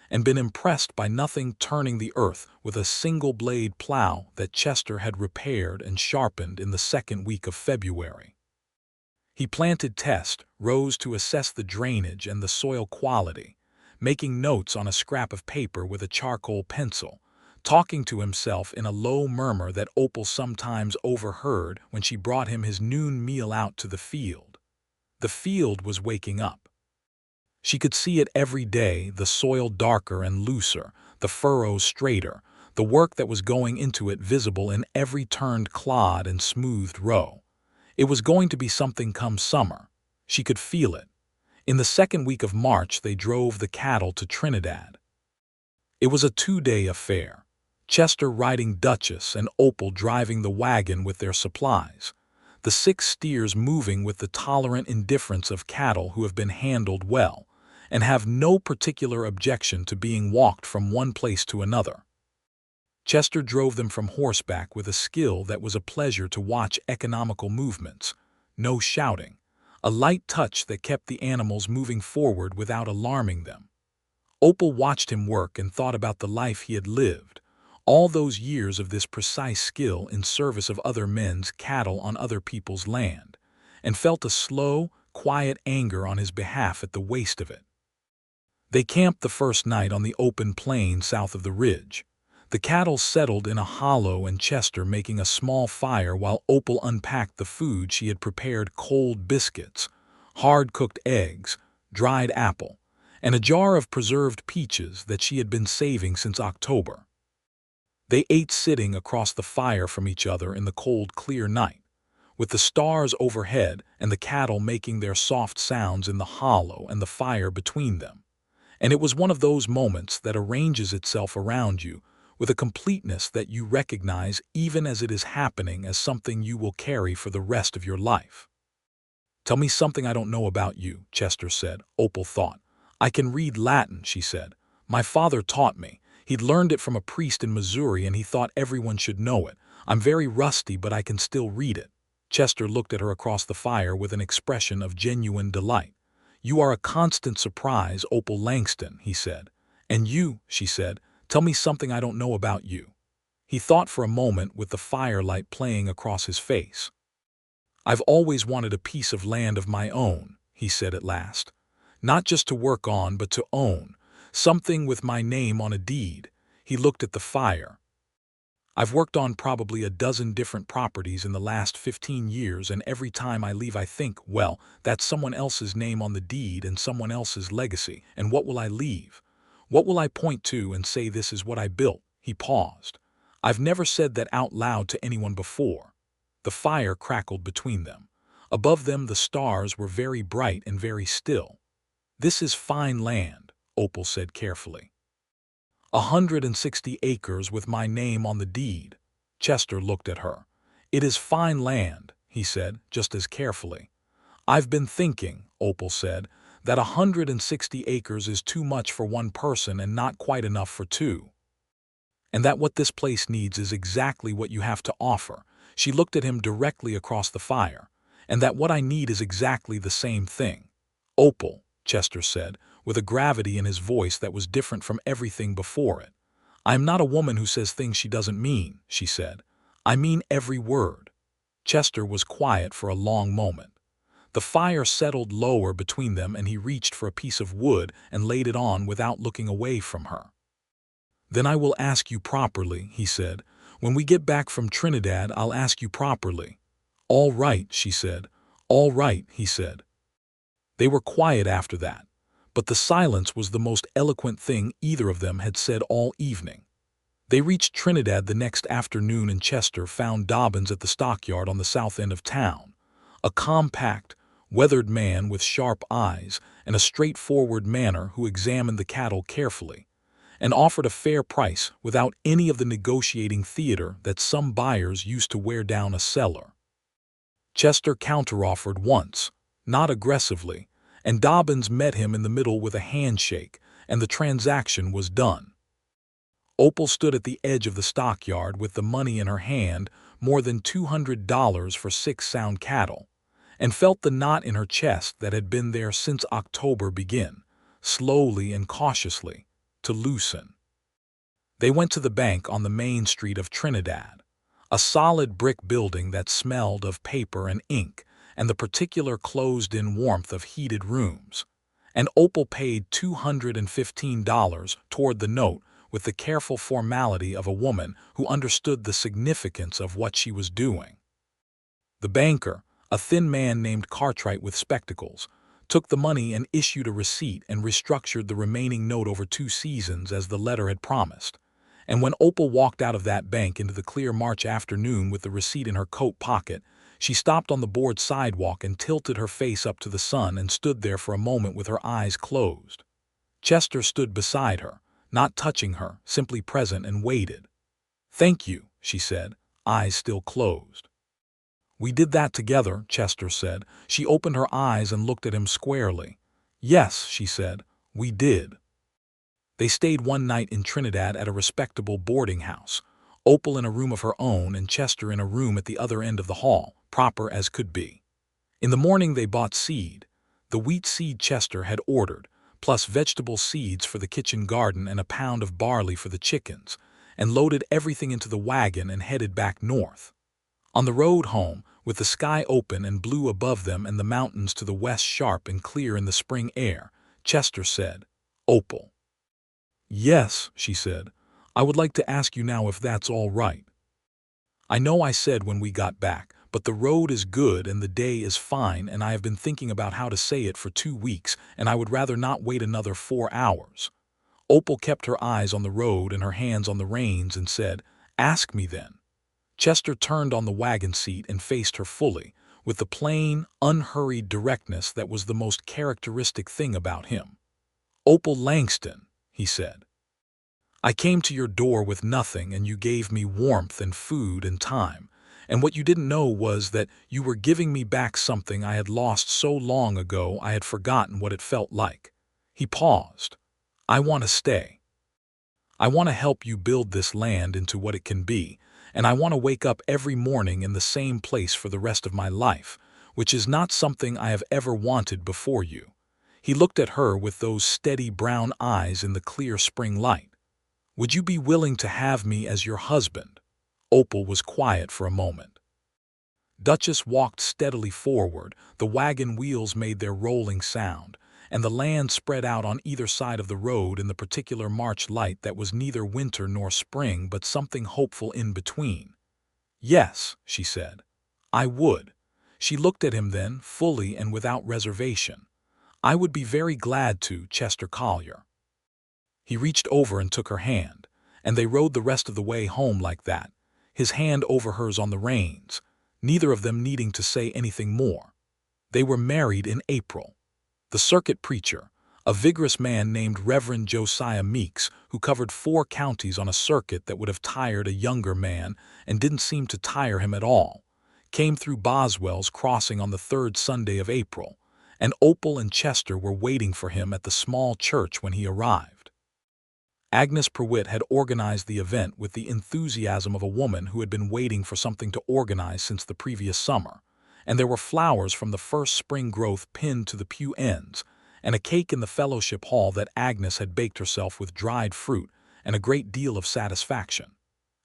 and been impressed by nothing, turning the earth with a single-blade plow that Chester had repaired and sharpened in the second week of February. He planted test rows to assess the drainage and the soil quality, making notes on a scrap of paper with a charcoal pencil, talking to himself in a low murmur that Opal sometimes overheard when she brought him his noon meal out to the field. The field was waking up. She could see it every day, the soil darker and looser, the furrows straighter, the work that was going into it visible in every turned clod and smoothed row. It was going to be something come summer. She could feel it. In the second week of March they drove the cattle to Trinidad. It was a 2-day affair, Chester riding Duchess and Opal driving the wagon with their supplies, the 6 steers moving with the tolerant indifference of cattle who have been handled well and have no particular objection to being walked from one place to another. Chester drove them from horseback with a skill that was a pleasure to watch. Economical movements, no shouting, a light touch that kept the animals moving forward without alarming them. Opal watched him work and thought about the life he had lived, all those years of this precise skill in service of other men's cattle on other people's land, and felt a slow, quiet anger on his behalf at the waste of it. They camped the first night on the open plain south of the ridge. The cattle settled in a hollow and Chester making a small fire while Opal unpacked the food she had prepared: cold biscuits, hard-cooked eggs, dried apple, and a jar of preserved peaches that she had been saving since October. They ate sitting across the fire from each other in the cold, clear night, with the stars overhead and the cattle making their soft sounds in the hollow and the fire between them. And it was one of those moments that arranges itself around you with a completeness that you recognize even as it is happening as something you will carry for the rest of your life. "Tell me something I don't know about you," Chester said. Opal thought. "I can read Latin," she said. "My father taught me. He'd learned it from a priest in Missouri and he thought everyone should know it. I'm very rusty, but I can still read it. Chester looked at her across the fire with an expression of genuine delight. You are a constant surprise, Opal Langston, he said. And you, she said, tell me something I don't know about you. He thought for a moment with the firelight playing across his face. I've always wanted a piece of land of my own, he said at last. Not just to work on, but to own. Something with my name on a deed. He looked at the fire. I've worked on probably a dozen different properties in the last 15 years, and every time I leave I think, well, that's someone else's name on the deed and someone else's legacy, and what will I leave? What will I point to and say this is what I built? He paused. I've never said that out loud to anyone before. The fire crackled between them. Above them the stars were very bright and very still. This is fine land, Opal said carefully. 160 acres with my name on the deed. Chester looked at her. It is fine land, he said, just as carefully. I've been thinking, Opal said, that 160 acres is too much for one person and not quite enough for two. And that what this place needs is exactly what you have to offer. She looked at him directly across the fire. And that what I need is exactly the same thing. Opal, Chester said, with a gravity in his voice that was different from everything before it. I am not a woman who says things she doesn't mean, she said. I mean every word. Chester was quiet for a long moment. The fire settled lower between them and he reached for a piece of wood and laid it on without looking away from her. Then I will ask you properly, he said. When we get back from Trinidad, I'll ask you properly. All right, she said. All right, he said. They were quiet after that, but the silence was the most eloquent thing either of them had said all evening. They reached Trinidad the next afternoon and Chester found Dobbins at the stockyard on the south end of town. A compact, weathered man with sharp eyes and a straightforward manner who examined the cattle carefully and offered a fair price without any of the negotiating theater that some buyers used to wear down a seller. Chester counteroffered once, not aggressively, and Dobbins met him in the middle with a handshake, and the transaction was done. Opal stood at the edge of the stockyard with the money in her hand, more than $200 for 6 sound cattle, and felt the knot in her chest that had been there since October begin, slowly and cautiously, to loosen. They went to the bank on the main street of Trinidad, a solid brick building that smelled of paper and ink and the particular closed-in warmth of heated rooms, and Opal paid $215 toward the note with the careful formality of a woman who understood the significance of what she was doing. The banker, a thin man named Cartwright with spectacles, took the money and issued a receipt and restructured the remaining note over 2 seasons as the letter had promised. And when Opal walked out of that bank into the clear March afternoon with the receipt in her coat pocket, she stopped on the board sidewalk and tilted her face up to the sun and stood there for a moment with her eyes closed. Chester stood beside her, not touching her, simply present, and waited. "Thank you," she said, eyes still closed. "We did that together," Chester said. She opened her eyes and looked at him squarely. "Yes," she said, "we did." They stayed one night in Trinidad at a respectable boarding house, Opal in a room of her own and Chester in a room at the other end of the hall, proper as could be. In the morning they bought seed, the wheat seed Chester had ordered, plus vegetable seeds for the kitchen garden and a pound of barley for the chickens, and loaded everything into the wagon and headed back north. On the road home, with the sky open and blue above them and the mountains to the west sharp and clear in the spring air, Chester said, "Opal." "Yes," she said, "I would like to ask you now if that's all right. I know I said when we got back, but the road is good and the day is fine and I have been thinking about how to say it for 2 weeks and I would rather not wait another 4 hours. Opal kept her eyes on the road and her hands on the reins and said, "Ask me then." Chester turned on the wagon seat and faced her fully, with the plain, unhurried directness that was the most characteristic thing about him. "Opal Langston," he said. "I came to your door with nothing and you gave me warmth and food and time, and what you didn't know was that you were giving me back something I had lost so long ago I had forgotten what it felt like." He paused. "I want to stay." I want to help you build this land into what it can be, and I want to wake up every morning in the same place for the rest of my life, which is not something I have ever wanted before you." He looked at her with those steady brown eyes in the clear spring light. "Would you be willing to have me as your husband?" Opal was quiet for a moment. Duchess walked steadily forward, the wagon wheels made their rolling sound, and the land spread out on either side of the road in the particular March light that was neither winter nor spring but something hopeful in between. "Yes," she said, "I would." She looked at him then, fully and without reservation. "I would be very glad to, Chester Collier." He reached over and took her hand, and they rode the rest of the way home like that, his hand over hers on the reins, neither of them needing to say anything more. They were married in April. The circuit preacher, a vigorous man named Reverend Josiah Meeks, who covered 4 counties on a circuit that would have tired a younger man and didn't seem to tire him at all, came through Boswell's crossing on the 3rd Sunday of April, and Opal and Chester were waiting for him at the small church when he arrived. Agnes Prewitt had organized the event with the enthusiasm of a woman who had been waiting for something to organize since the previous summer, and there were flowers from the first spring growth pinned to the pew ends, and a cake in the fellowship hall that Agnes had baked herself with dried fruit and a great deal of satisfaction.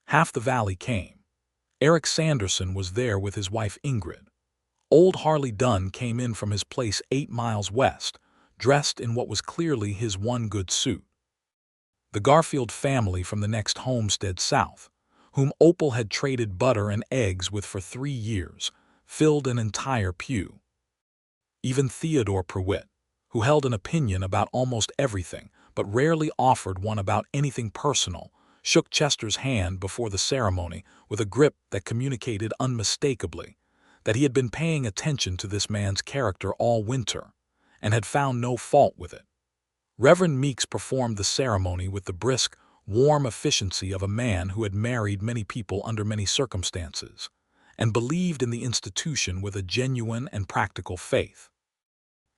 Half the valley came. Eric Sanderson was there with his wife Ingrid. Old Harley Dunn came in from his place 8 miles west, dressed in what was clearly his one good suit. The Garfield family from the next homestead south, whom Opal had traded butter and eggs with for 3 years, filled an entire pew. Even Theodore Prewitt, who held an opinion about almost everything but rarely offered one about anything personal, shook Chester's hand before the ceremony with a grip that communicated unmistakably that he had been paying attention to this man's character all winter and had found no fault with it. Reverend Meeks performed the ceremony with the brisk, warm efficiency of a man who had married many people under many circumstances, and believed in the institution with a genuine and practical faith.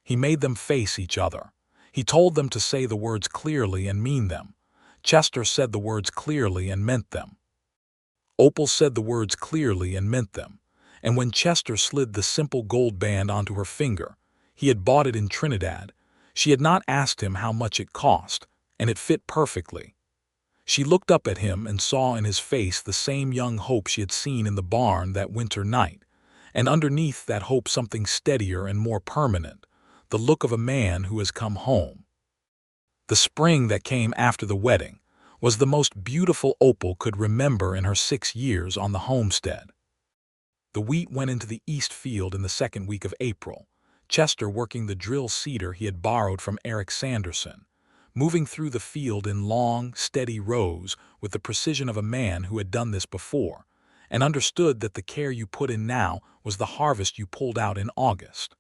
He made them face each other. He told them to say the words clearly and mean them. Chester said the words clearly and meant them. Opal said the words clearly and meant them, and when Chester slid the simple gold band onto her finger, he had bought it in Trinidad. She had not asked him how much it cost, and it fit perfectly. She looked up at him and saw in his face the same young hope she had seen in the barn that winter night, and underneath that hope something steadier and more permanent, the look of a man who has come home. The spring that came after the wedding was the most beautiful Opal could remember in her 6 years on the homestead. The wheat went into the east field in the 2nd week of April, Chester working the drill seeder he had borrowed from Eric Sanderson, moving through the field in long, steady rows with the precision of a man who had done this before, and understood that the care you put in now was the harvest you pulled out in August.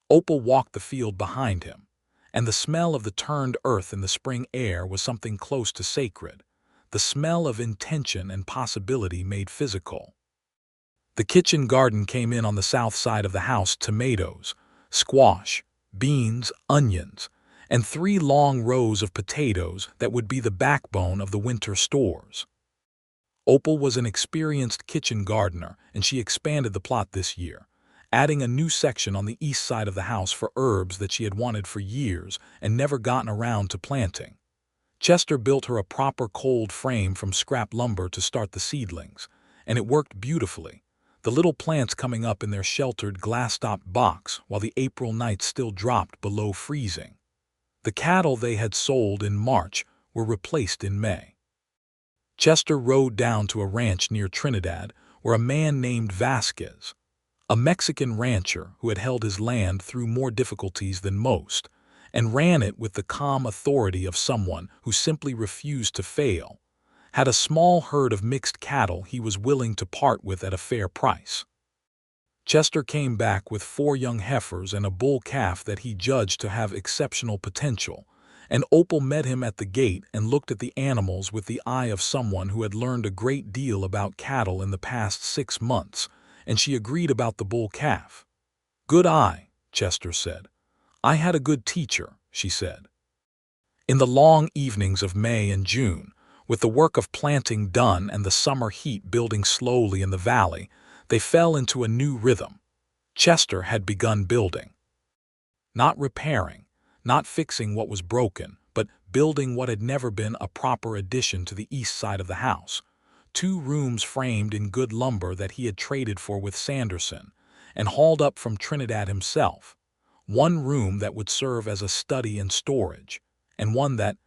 Opal walked the field behind him, and the smell of the turned earth in the spring air was something close to sacred, the smell of intention and possibility made physical. The kitchen garden came in on the south side of the house: tomatoes, squash, beans, onions, and 3 long rows of potatoes that would be the backbone of the winter stores. Opal was an experienced kitchen gardener, and she expanded the plot this year, adding a new section on the east side of the house for herbs that she had wanted for years and never gotten around to planting. Chester built her a proper cold frame from scrap lumber to start the seedlings, and it worked beautifully, the little plants coming up in their sheltered glass-topped box while the April nights still dropped below freezing. The cattle they had sold in March were replaced in May. Chester rode down to a ranch near Trinidad where a man named Vasquez, a Mexican rancher who had held his land through more difficulties than most, and ran it with the calm authority of someone who simply refused to fail, had a small herd of mixed cattle he was willing to part with at a fair price. Chester came back with 4 young heifers and a bull calf that he judged to have exceptional potential, and Opal met him at the gate and looked at the animals with the eye of someone who had learned a great deal about cattle in the past 6 months, and she agreed about the bull calf. "Good eye," Chester said. "I had a good teacher," she said. In the long evenings of May and June, With the work of planting done and the summer heat building slowly in the valley, they fell into a new rhythm. Chester had begun building. Not repairing, not fixing what was broken, but building what had never been a proper addition to the east side of the house. 2 rooms framed in good lumber that he had traded for with Sanderson and hauled up from Trinidad himself. 1 room that would serve as a study and storage, and one that,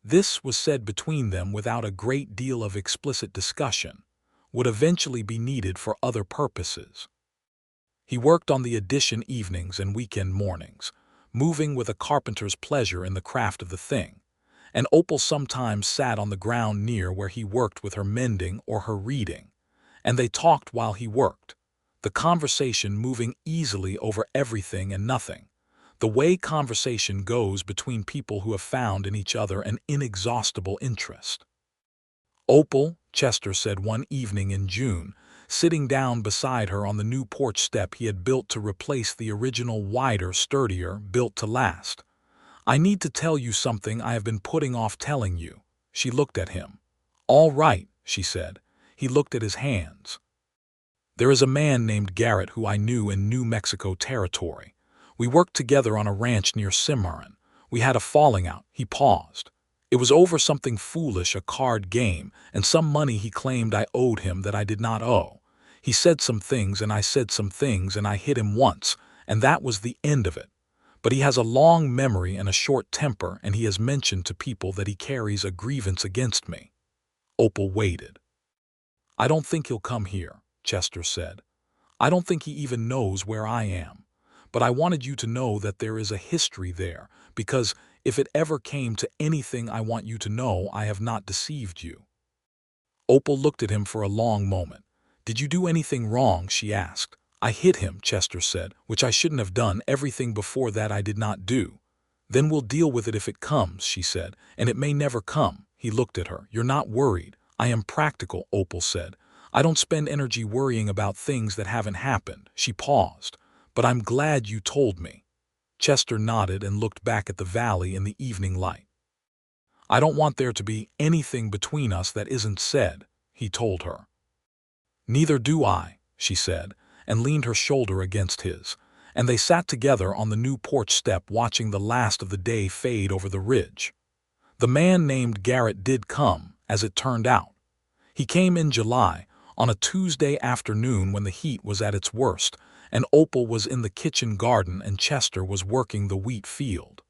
this was said between them without a great deal of explicit discussion, would eventually be needed for other purposes. He worked on the addition evenings and weekend mornings, moving with a carpenter's pleasure in the craft of the thing, and Opal sometimes sat on the ground near where he worked with her mending or her reading, and they talked while he worked, the conversation moving easily over everything and nothing, the way conversation goes between people who have found in each other an inexhaustible interest. "Opal," Chester said one evening in June, sitting down beside her on the new porch step he had built to replace the original wider, sturdier, built to last. "I need to tell you something I have been putting off telling you." She looked at him. "All right," she said. He looked at his hands. "There is a man named Garrett who I knew in New Mexico territory. We worked together on a ranch near Cimarron. We had a falling out." He paused. "It was over something foolish, a card game, and some money he claimed I owed him that I did not owe. He said some things and I said some things and I hit him once, and that was the end of it. But he has a long memory and a short temper, and he has mentioned to people that he carries a grievance against me." Opal waited. "I don't think he'll come here," Chester said. "I don't think he even knows where I am. But I wanted you to know that there is a history there, because if it ever came to anything, I want you to know I have not deceived you." Opal looked at him for a long moment. "Did you do anything wrong?" she asked. "I hit him," Chester said, "which I shouldn't have done. Everything before that I did not do." "Then we'll deal with it if it comes," she said, "and it may never come." He looked at her. "You're not worried." "I am practical," Opal said. "I don't spend energy worrying about things that haven't happened." She paused. "But I'm glad you told me." Chester nodded and looked back at the valley in the evening light. "I don't want there to be anything between us that isn't said," he told her. "Neither do I," she said, and leaned her shoulder against his, and they sat together on the new porch step watching the last of the day fade over the ridge. The man named Garrett did come, as it turned out. He came in July, on a Tuesday afternoon when the heat was at its worst, and Opal was in the kitchen garden and Chester was working the wheat field.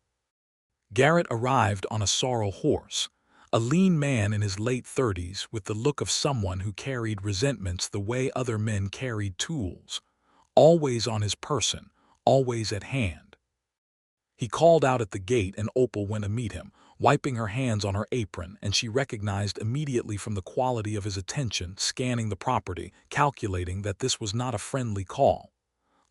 Garrett arrived on a sorrel horse, a lean man in his late 30s with the look of someone who carried resentments the way other men carried tools, always on his person, always at hand. He called out at the gate and Opal went to meet him, wiping her hands on her apron, and she recognized immediately from the quality of his attention, scanning the property, calculating that this was not a friendly call.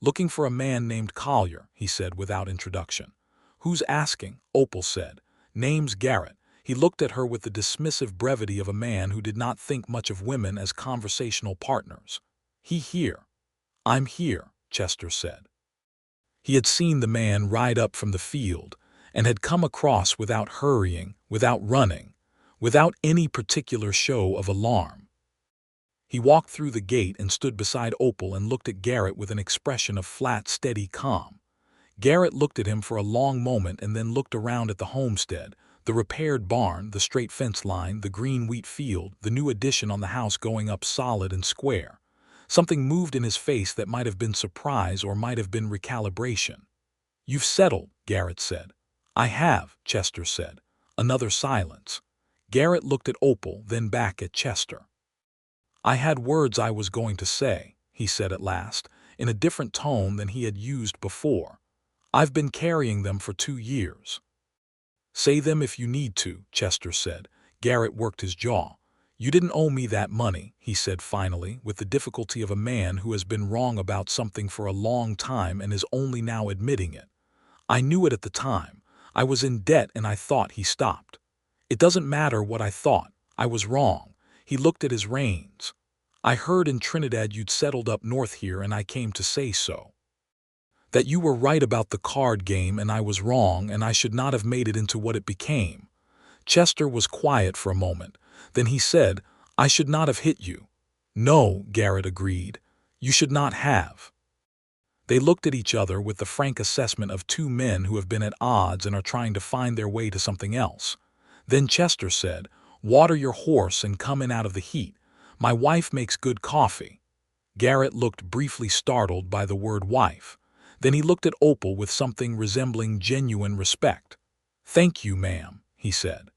"Looking for a man named Collier," he said without introduction. "Who's asking?" Opal said. "Name's Garrett." He looked at her with the dismissive brevity of a man who did not think much of women as conversational partners. "He here." "I'm here," Chester said. He had seen the man ride up from the field, and had come across without hurrying, without running, without any particular show of alarm. He walked through the gate and stood beside Opal and looked at Garrett with an expression of flat, steady calm. Garrett looked at him for a long moment and then looked around at the homestead, the repaired barn, the straight fence line, the green wheat field, the new addition on the house going up solid and square. Something moved in his face that might have been surprise or might have been recalibration. "You've settled," Garrett said. "I have," Chester said. Another silence. Garrett looked at Opal, then back at Chester. "I had words I was going to say," he said at last, in a different tone than he had used before. "I've been carrying them for 2 years." "Say them if you need to," Chester said. Garrett worked his jaw. "You didn't owe me that money," he said finally, with the difficulty of a man who has been wrong about something for a long time and is only now admitting it. "I knew it at the time. I was in debt and I thought." He stopped. "It doesn't matter what I thought. I was wrong." He looked at his reins. "I heard in Trinidad you'd settled up north here and I came to say so. That you were right about the card game and I was wrong and I should not have made it into what it became." Chester was quiet for a moment, Then he said, "I should not have hit you." "No," Garrett agreed. "You should not have." They looked at each other with the frank assessment of two men who have been at odds and are trying to find their way to something else. Then Chester said, "Water your horse and come in out of the heat. My wife makes good coffee." Garrett looked briefly startled by the word wife. Then he looked at Opal with something resembling genuine respect. "Thank you, ma'am," he said.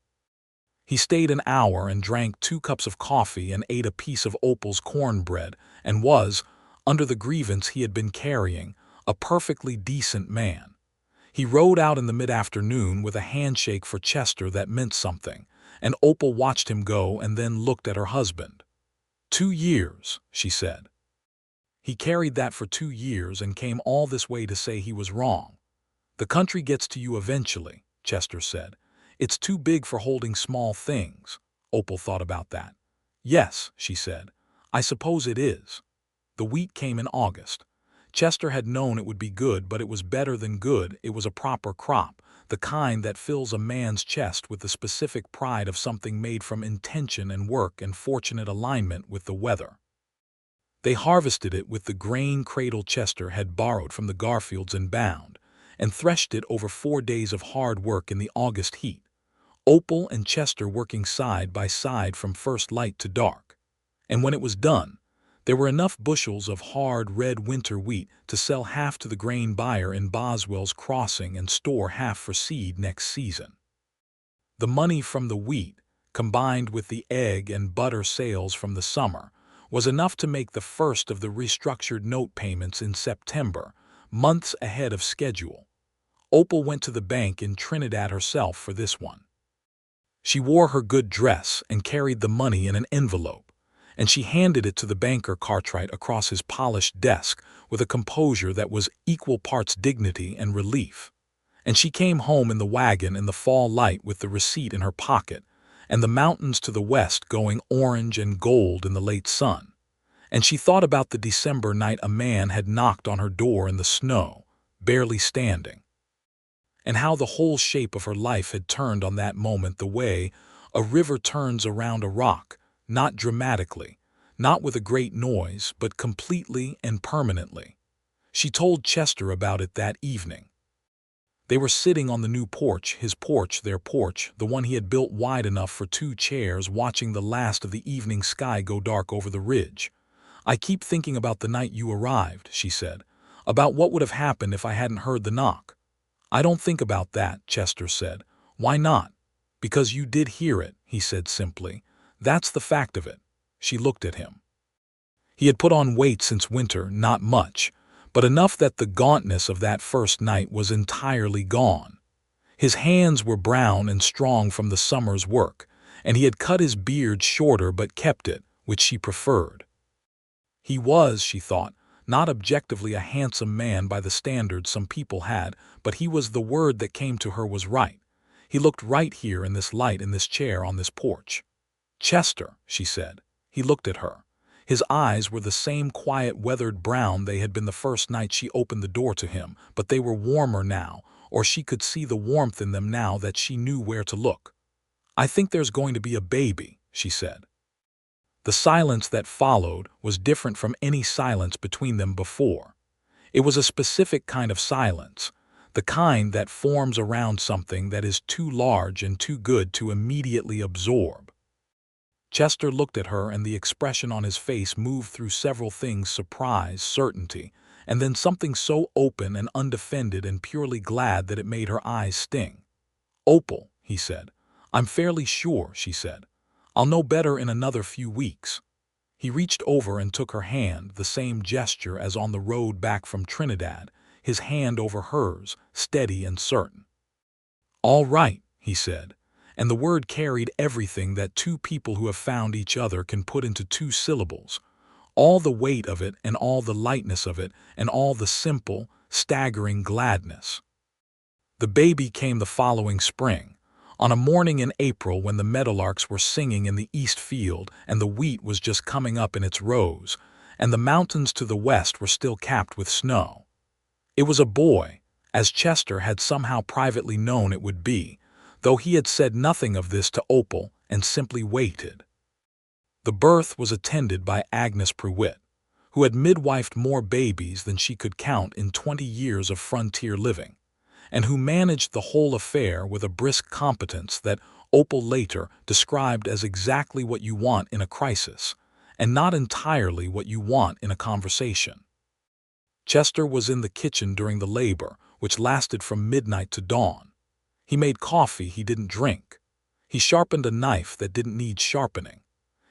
He stayed an hour and drank 2 cups of coffee and ate a piece of Opal's cornbread and was, under the grievance he had been carrying, a perfectly decent man. He rode out in the mid-afternoon with a handshake for Chester that meant something, and Opal watched him go and then looked at her husband. 2 years, she said. He carried that for 2 years and came all this way to say he was wrong. "The country gets to you eventually," Chester said. "It's too big for holding small things." Opal thought about that. "Yes," she said, "I suppose it is." The wheat came in August. Chester had known it would be good, but it was better than good. It was a proper crop, the kind that fills a man's chest with the specific pride of something made from intention and work and fortunate alignment with the weather. They harvested it with the grain cradle Chester had borrowed from the Garfields in Bound, and threshed it over 4 days of hard work in the August heat. Opal and Chester working side by side from first light to dark. And when it was done, there were enough bushels of hard red winter wheat to sell half to the grain buyer in Boswell's Crossing and store half for seed next season. The money from the wheat, combined with the egg and butter sales from the summer, was enough to make the first of the restructured note payments in September, months ahead of schedule. Opal went to the bank in Trinidad herself for this one. She wore her good dress and carried the money in an envelope, and she handed it to the banker Cartwright across his polished desk with a composure that was equal parts dignity and relief. And she came home in the wagon in the fall light with the receipt in her pocket, and the mountains to the west going orange and gold in the late sun. And she thought about the December night a man had knocked on her door in the snow, barely standing. And how the whole shape of her life had turned on that moment the way a river turns around a rock, not dramatically, not with a great noise, but completely and permanently. She told Chester about it that evening. They were sitting on the new porch, his porch, their porch, the one he had built wide enough for 2 chairs, watching the last of the evening sky go dark over the ridge. "I keep thinking about the night you arrived," she said, "about what would have happened if I hadn't heard the knock." "I don't think about that," Chester said. "Why not?" "Because you did hear it," he said simply. "That's the fact of it." She looked at him. He had put on weight since winter, not much, but enough that the gauntness of that first night was entirely gone. His hands were brown and strong from the summer's work, and he had cut his beard shorter but kept it, which she preferred. He was, she thought, not objectively a handsome man by the standards some people had, but he was the word that came to her was right. He looked right here in this light, in this chair, on this porch. "Chester," she said. He looked at her. His eyes were the same quiet weathered brown they had been the first night she opened the door to him, but they were warmer now, or she could see the warmth in them now that she knew where to look. "I think there's going to be a baby," she said. The silence that followed was different from any silence between them before. It was a specific kind of silence, the kind that forms around something that is too large and too good to immediately absorb. Chester looked at her, and the expression on his face moved through several things: surprise, certainty, and then something so open and undefended and purely glad that it made her eyes sting. "Opal," he said. "I'm fairly sure," she said. "I'll know better in another few weeks." He reached over and took her hand, the same gesture as on the road back from Trinidad, his hand over hers, steady and certain. "All right," he said, and the word carried everything that 2 people who have found each other can put into 2 syllables. All the weight of it and all the lightness of it and all the simple, staggering gladness. The baby came the following spring, on a morning in April when the meadowlarks were singing in the east field and the wheat was just coming up in its rows, and the mountains to the west were still capped with snow. It was a boy, as Chester had somehow privately known it would be, though he had said nothing of this to Opal, and simply waited. The birth was attended by Agnes Prewitt, who had midwifed more babies than she could count in 20 years of frontier living, and who managed the whole affair with a brisk competence that Opal later described as exactly what you want in a crisis, and not entirely what you want in a conversation. Chester was in the kitchen during the labor, which lasted from midnight to dawn. He made coffee he didn't drink. He sharpened a knife that didn't need sharpening.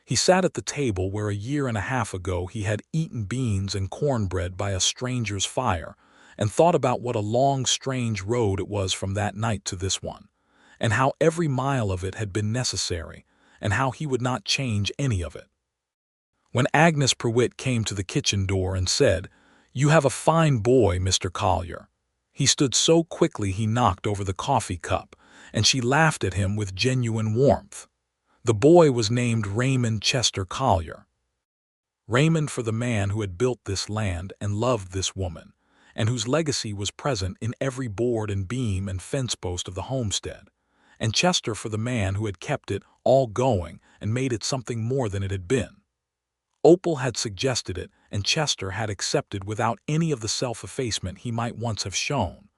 He sat at the table where a year and a half ago he had eaten beans and cornbread by a stranger's fire, and thought about what a long, strange road it was from that night to this one, and how every mile of it had been necessary, and how he would not change any of it. When Agnes Prewitt came to the kitchen door and said, "You have a fine boy, Mr. Collier," he stood so quickly he knocked over the coffee cup, and she laughed at him with genuine warmth. The boy was named Raymond Chester Collier. Raymond for the man who had built this land and loved this woman, and whose legacy was present in every board and beam and fence post of the homestead, and Chester for the man who had kept it all going and made it something more than it had been. Opal had suggested it, and Chester had accepted without any of the self-effacement he might once have shown,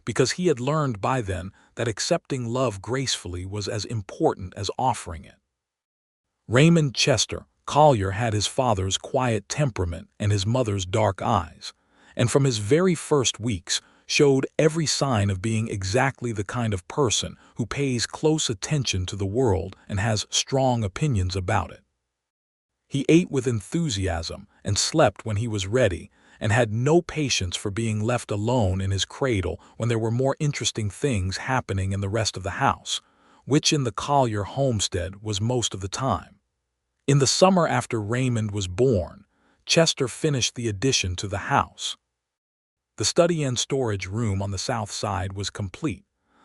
because he had learned by then that accepting love gracefully was as important as offering it. Raymond Chester Collier had his father's quiet temperament and his mother's dark eyes, and from his very first weeks showed every sign of being exactly the kind of person who pays close attention to the world and has strong opinions about it. He ate with enthusiasm and slept when he was ready, and had no patience for being left alone in his cradle when there were more interesting things happening in the rest of the house, which in the Collier homestead was most of the time. In the summer after Raymond was born, Chester finished the addition to the house. The study and storage room on the south side was complete,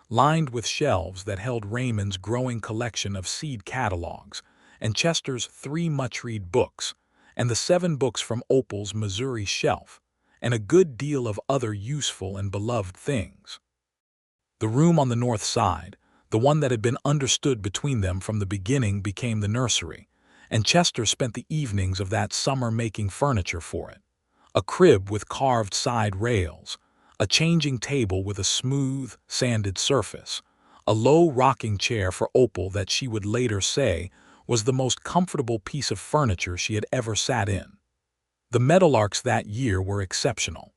lined with shelves that held Raymond's growing collection of seed catalogs, and Chester's 3 much-read books, and the 7 books from Opal's Missouri shelf, and a good deal of other useful and beloved things. The room on the north side, the one that had been understood between them from the beginning, became the nursery, and Chester spent the evenings of that summer making furniture for it. A crib with carved side rails, a changing table with a smooth, sanded surface, a low rocking chair for Opal that she would later say was the most comfortable piece of furniture she had ever sat in. The Meadowlarks that year were exceptional.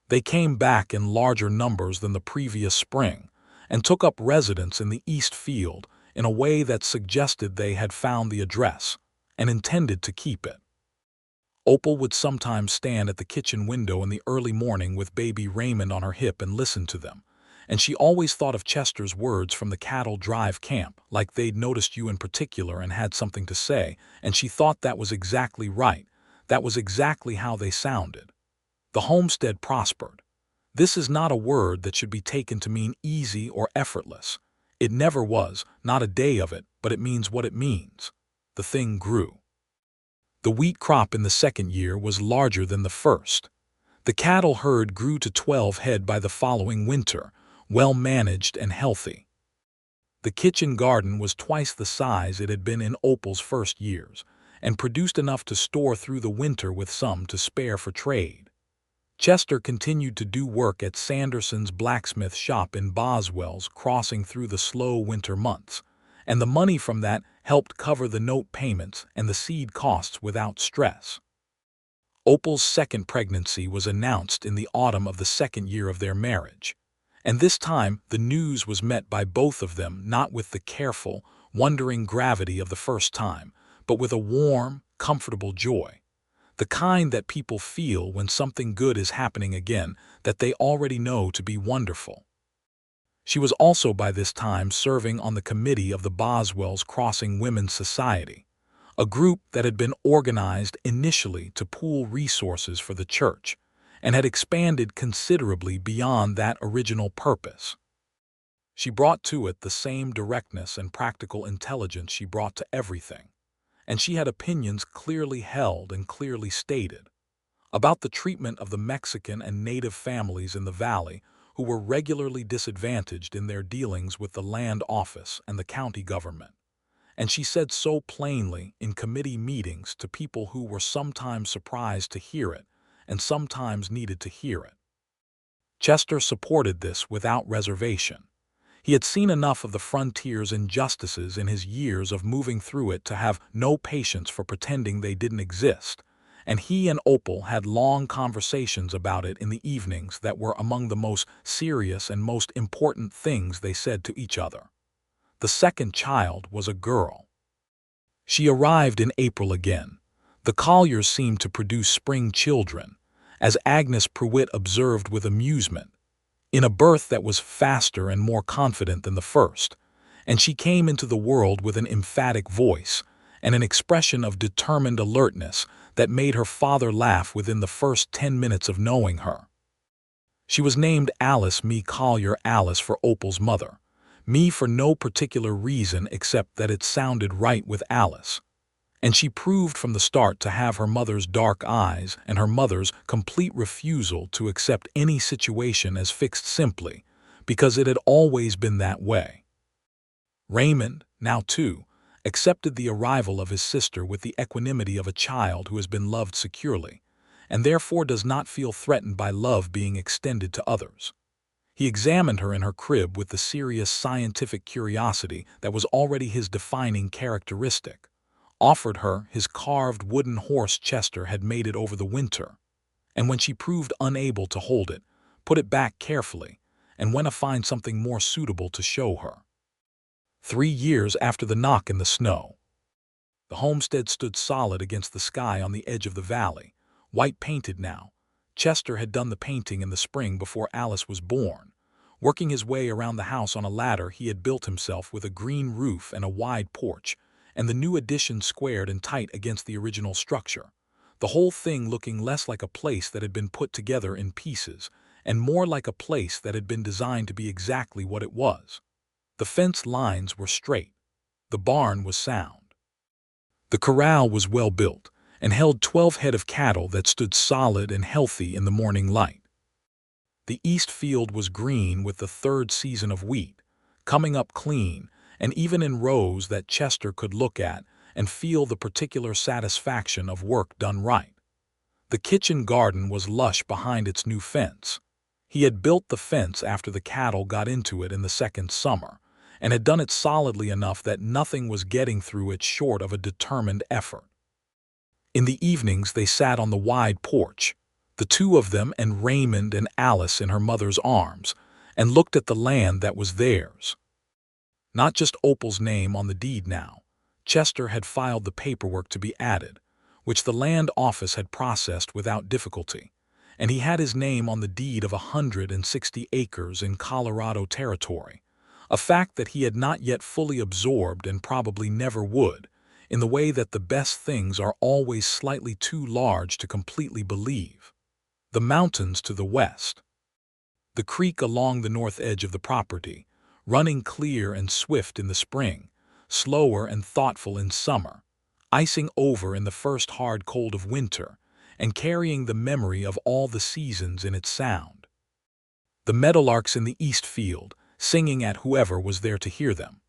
They came back in larger numbers than the previous spring, and took up residence in the East Field in a way that suggested they had found the address and intended to keep it. Opal would sometimes stand at the kitchen window in the early morning with baby Raymond on her hip and listen to them, and she always thought of Chester's words from the cattle drive camp, like they'd noticed you in particular and had something to say, and she thought that was exactly right. That was exactly how they sounded. The homestead prospered. This is not a word that should be taken to mean easy or effortless. It never was, not a day of it, but it means what it means. The thing grew. The wheat crop in the second year was larger than the first. The cattle herd grew to 12 head by the following winter, well managed and healthy. The kitchen garden was twice the size it had been in Opal's first years, and produced enough to store through the winter with some to spare for trade. Chester continued to do work at Sanderson's blacksmith shop in Boswell's Crossing through the slow winter months, and the money from that helped cover the note payments and the seed costs without stress. Opal's second pregnancy was announced in the autumn of the second year of their marriage, and this time the news was met by both of them not with the careful, wondering gravity of the first time, but with a warm, comfortable joy, the kind that people feel when something good is happening again that they already know to be wonderful. She was also by this time serving on the committee of the Boswell's Crossing Women's Society, a group that had been organized initially to pool resources for the church and had expanded considerably beyond that original purpose. She brought to it the same directness and practical intelligence she brought to everything, and she had opinions clearly held and clearly stated about the treatment of the Mexican and native families in the valley who were regularly disadvantaged in their dealings with the land office and the county government, and she said so plainly in committee meetings to people who were sometimes surprised to hear it and sometimes needed to hear it. Chester supported this without reservation. He had seen enough of the frontier's injustices in his years of moving through it to have no patience for pretending they didn't exist, and he and Opal had long conversations about it in the evenings that were among the most serious and most important things they said to each other. The second child was a girl. She arrived in April again. The Colliers seemed to produce spring children, as Agnes Pruitt observed with amusement, in a birth that was faster and more confident than the first, and she came into the world with an emphatic voice and an expression of determined alertness that made her father laugh within the first 10 minutes of knowing her. She was named Alice Me Collier, Alice for Opal's mother, me for no particular reason except that it sounded right with Alice. And she proved from the start to have her mother's dark eyes and her mother's complete refusal to accept any situation as fixed simply because it had always been that way. Raymond, now 2, accepted the arrival of his sister with the equanimity of a child who has been loved securely, and therefore does not feel threatened by love being extended to others. He examined her in her crib with the serious scientific curiosity that was already his defining characteristic, offered her his carved wooden horse Chester had made it over the winter, and when she proved unable to hold it, put it back carefully, and went to find something more suitable to show her. 3 years after the knock in the snow, the homestead stood solid against the sky on the edge of the valley, white painted now. Chester had done the painting in the spring before Alice was born, working his way around the house on a ladder he had built himself with a green roof and a wide porch, and the new addition squared and tight against the original structure, the whole thing looking less like a place that had been put together in pieces and more like a place that had been designed to be exactly what it was. The fence lines were straight. The barn was sound. The corral was well built and held 12 head of cattle that stood solid and healthy in the morning light. The east field was green with the 3rd season of wheat, coming up clean, and even in rows that Chester could look at and feel the particular satisfaction of work done right. The kitchen garden was lush behind its new fence. He had built the fence after the cattle got into it in the 2nd summer, and had done it solidly enough that nothing was getting through it short of a determined effort. In the evenings they sat on the wide porch, the 2 of them and Raymond and Alice in her mother's arms, and looked at the land that was theirs. Not just Opal's name on the deed now. Chester had filed the paperwork to be added, which the land office had processed without difficulty, and he had his name on the deed of 160 acres in Colorado territory, a fact that he had not yet fully absorbed and probably never would, in the way that the best things are always slightly too large to completely believe. The mountains to the west. The creek along the north edge of the property, running clear and swift in the spring, slower and thoughtful in summer, icing over in the first hard cold of winter, and carrying the memory of all the seasons in its sound. The meadowlarks in the east field, singing at whoever was there to hear them.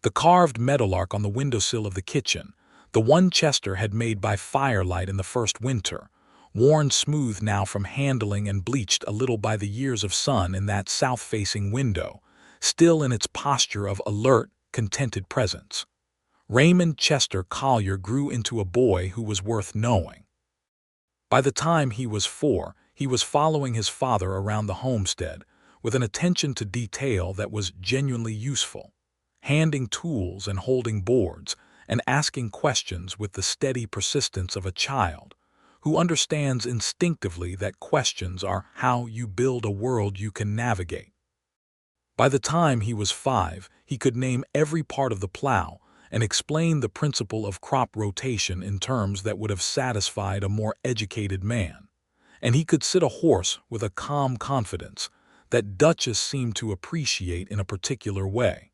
The carved meadowlark on the windowsill of the kitchen, the one Chester had made by firelight in the first winter, worn smooth now from handling and bleached a little by the years of sun in that south-facing window, still in its posture of alert, contented presence. Raymond Chester Collier grew into a boy who was worth knowing. By the time he was 4, he was following his father around the homestead with an attention to detail that was genuinely useful, handing tools and holding boards and asking questions with the steady persistence of a child who understands instinctively that questions are how you build a world you can navigate. By the time he was 5, he could name every part of the plow and explain the principle of crop rotation in terms that would have satisfied a more educated man, and he could sit a horse with a calm confidence that Duchess seemed to appreciate in a particular way.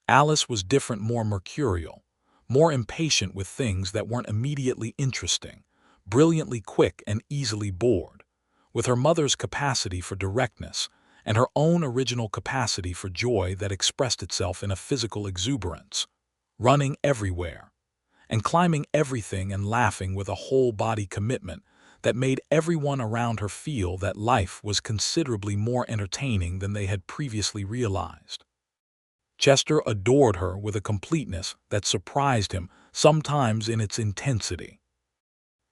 Alice was different, more mercurial, more impatient with things that weren't immediately interesting, brilliantly quick and easily bored, with her mother's capacity for directness and her own original capacity for joy that expressed itself in a physical exuberance. running everywhere, and climbing everything and laughing with a whole-body commitment that made everyone around her feel that life was considerably more entertaining than they had previously realized. Chester adored her with a completeness that surprised him, sometimes in its intensity.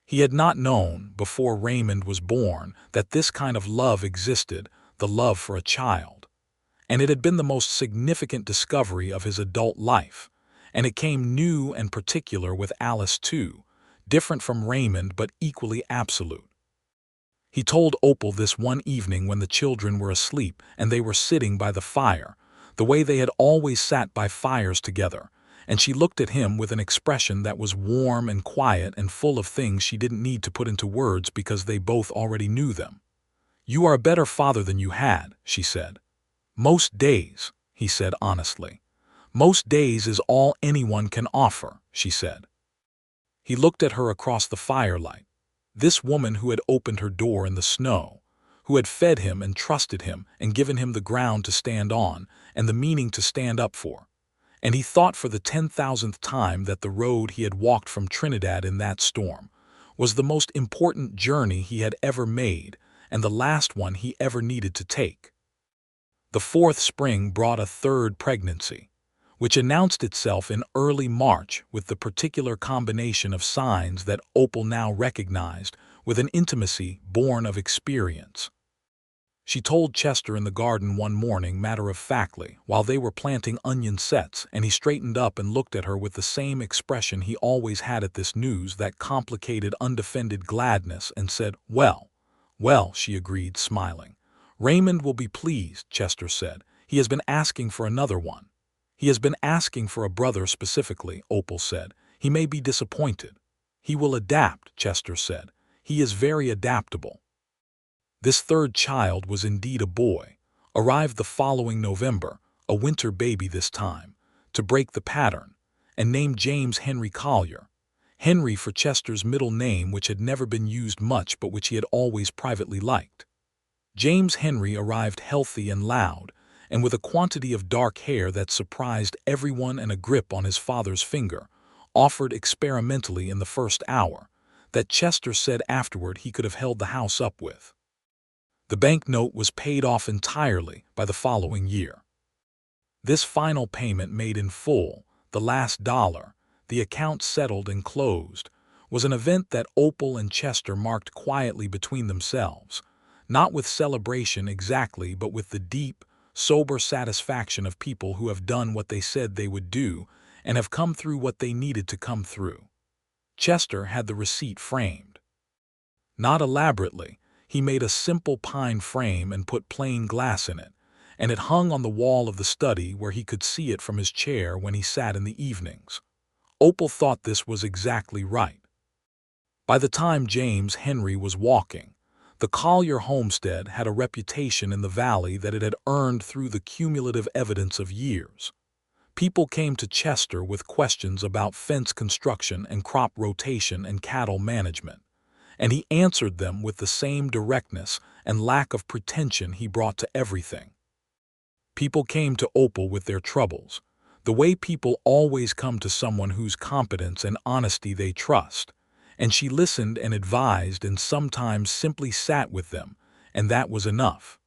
He had not known, before Raymond was born, that this kind of love existed, the love for a child. And it had been the most significant discovery of his adult life, and it came new and particular with Alice too, different from Raymond but equally absolute. He told Opal this one evening when the children were asleep and they were sitting by the fire, the way they had always sat by fires together, and she looked at him with an expression that was warm and quiet and full of things she didn't need to put into words because they both already knew them. "You are a better father than you had," she said. "Most days," he said honestly. "Most days is all anyone can offer," she said. He looked at her across the firelight. This woman who had opened her door in the snow, who had fed him and trusted him and given him the ground to stand on and the meaning to stand up for. And he thought for the 10,000th time that the road he had walked from Trinidad in that storm was the most important journey he had ever made and the last one he ever needed to take. The fourth spring brought a third pregnancy, which announced itself in early March with the particular combination of signs that Opal now recognized with an intimacy born of experience. She told Chester in the garden one morning matter-of-factly while they were planting onion sets, and he straightened up and looked at her with the same expression he always had at this news, that complicated, undefended gladness, and said, "Well, well," she agreed, smiling. "Raymond will be pleased," Chester said. "He has been asking for another one." "He has been asking for a brother specifically," Opal said. "He may be disappointed." "He will adapt," Chester said. "He is very adaptable." This third child was indeed a boy, arrived the following November, a winter baby this time, to break the pattern, and named James Henry Collier. Henry for Chester's middle name, which had never been used much but which he had always privately liked. James Henry arrived healthy and loud, and with a quantity of dark hair that surprised everyone and a grip on his father's finger, offered experimentally in the first hour, that Chester said afterward he could have held the house up with. The banknote was paid off entirely by the following year. This final payment made in full, the last dollar, the account settled and closed, was an event that Opal and Chester marked quietly between themselves, not with celebration exactly but with the deep, sober satisfaction of people who have done what they said they would do and have come through what they needed to come through. Chester had the receipt framed. Not elaborately. He made a simple pine frame and put plain glass in it, and it hung on the wall of the study where he could see it from his chair when he sat in the evenings. Opal thought this was exactly right. By the time James Henry was walking, the Collier homestead had a reputation in the valley that it had earned through the cumulative evidence of years. People came to Chester with questions about fence construction and crop rotation and cattle management, and he answered them with the same directness and lack of pretension he brought to everything. People came to Opal with their troubles, the way people always come to someone whose competence and honesty they trust, and she listened and advised and sometimes simply sat with them, and that was enough.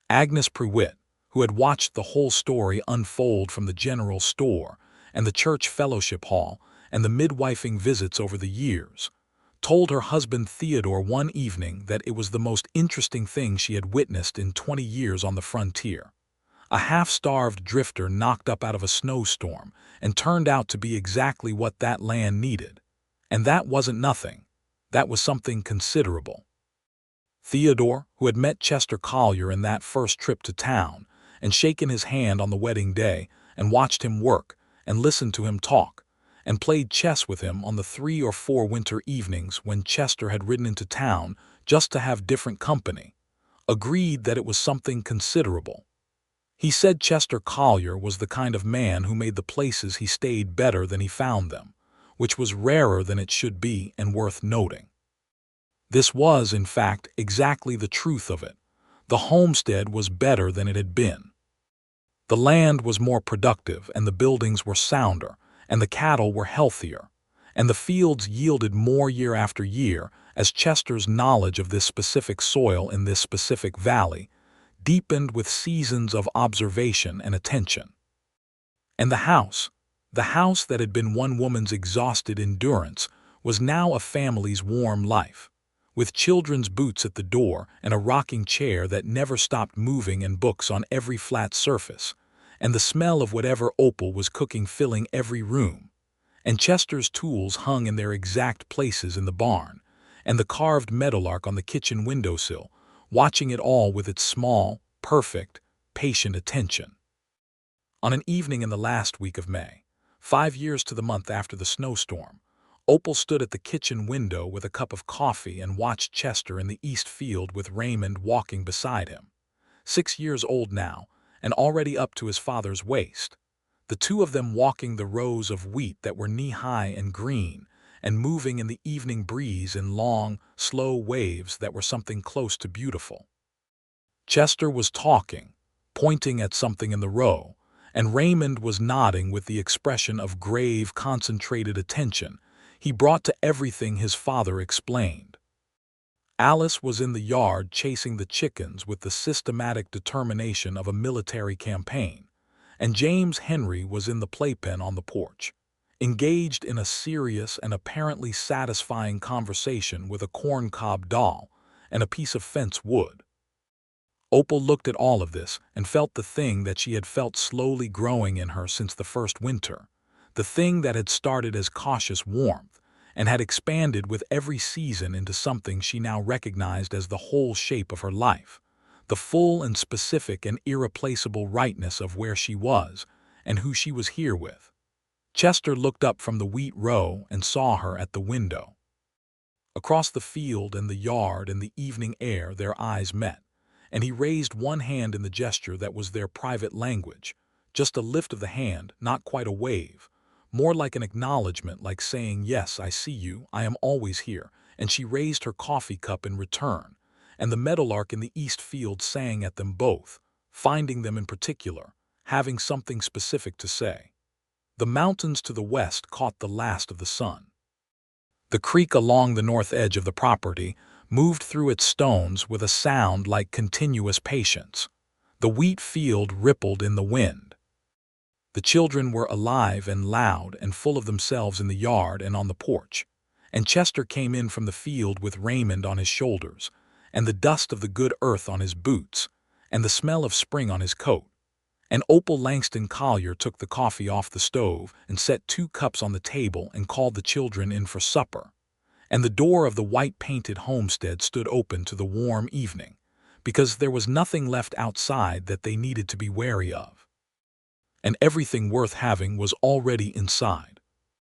Agnes Prewitt, who had watched the whole story unfold from the general store and the church fellowship hall and the midwifing visits over the years, told her husband Theodore one evening that it was the most interesting thing she had witnessed in 20 years on the frontier. A half-starved drifter knocked up out of a snowstorm and turned out to be exactly what that land needed. And that wasn't nothing. That was something considerable. Theodore, who had met Chester Collier in that first trip to town and shaken his hand on the wedding day and watched him work and listened to him talk, and played chess with him on the 3 or 4 winter evenings when Chester had ridden into town just to have different company, agreed that it was something considerable. He said Chester Collier was the kind of man who made the places he stayed better than he found them, which was rarer than it should be and worth noting. This was, in fact, exactly the truth of it. The homestead was better than it had been. The land was more productive and the buildings were sounder, and the cattle were healthier, and the fields yielded more year after year as Chester's knowledge of this specific soil in this specific valley deepened with seasons of observation and attention. And the house that had been one woman's exhausted endurance, was now a family's warm life, with children's boots at the door and a rocking chair that never stopped moving and books on every flat surface, and the smell of whatever Opal was cooking filling every room, and Chester's tools hung in their exact places in the barn, and the carved meadowlark on the kitchen windowsill, watching it all with its small, perfect, patient attention. On an evening in the last week of May, 5 years to the month after the snowstorm, Opal stood at the kitchen window with a cup of coffee and watched Chester in the east field with Raymond walking beside him. 6 years old now, and already up to his father's waist, the two of them walking the rows of wheat that were knee-high and green, and moving in the evening breeze in long, slow waves that were something close to beautiful. Chester was talking, pointing at something in the row, and Raymond was nodding with the expression of grave, concentrated attention he brought to everything his father explained. Alice was in the yard chasing the chickens with the systematic determination of a military campaign, and James Henry was in the playpen on the porch, engaged in a serious and apparently satisfying conversation with a corncob doll and a piece of fence wood. Opal looked at all of this and felt the thing that she had felt slowly growing in her since the first winter, the thing that had started as cautious warmth and had expanded with every season into something she now recognized as the whole shape of her life, the full and specific and irreplaceable rightness of where she was and who she was here with. Chester looked up from the wheat row and saw her at the window. Across the field and the yard and the evening air their eyes met, and he raised one hand in the gesture that was their private language, just a lift of the hand, not quite a wave, more like an acknowledgement, like saying, "Yes, I see you, I am always here," and she raised her coffee cup in return, and the meadowlark in the east field sang at them both, finding them in particular, having something specific to say. The mountains to the west caught the last of the sun. The creek along the north edge of the property moved through its stones with a sound like continuous patience. The wheat field rippled in the wind. The children were alive and loud and full of themselves in the yard and on the porch, and Chester came in from the field with Raymond on his shoulders, and the dust of the good earth on his boots, and the smell of spring on his coat. And Opal Langston Collier took the coffee off the stove and set 2 cups on the table and called the children in for supper. And the door of the white-painted homestead stood open to the warm evening, because there was nothing left outside that they needed to be wary of. And everything worth having was already inside.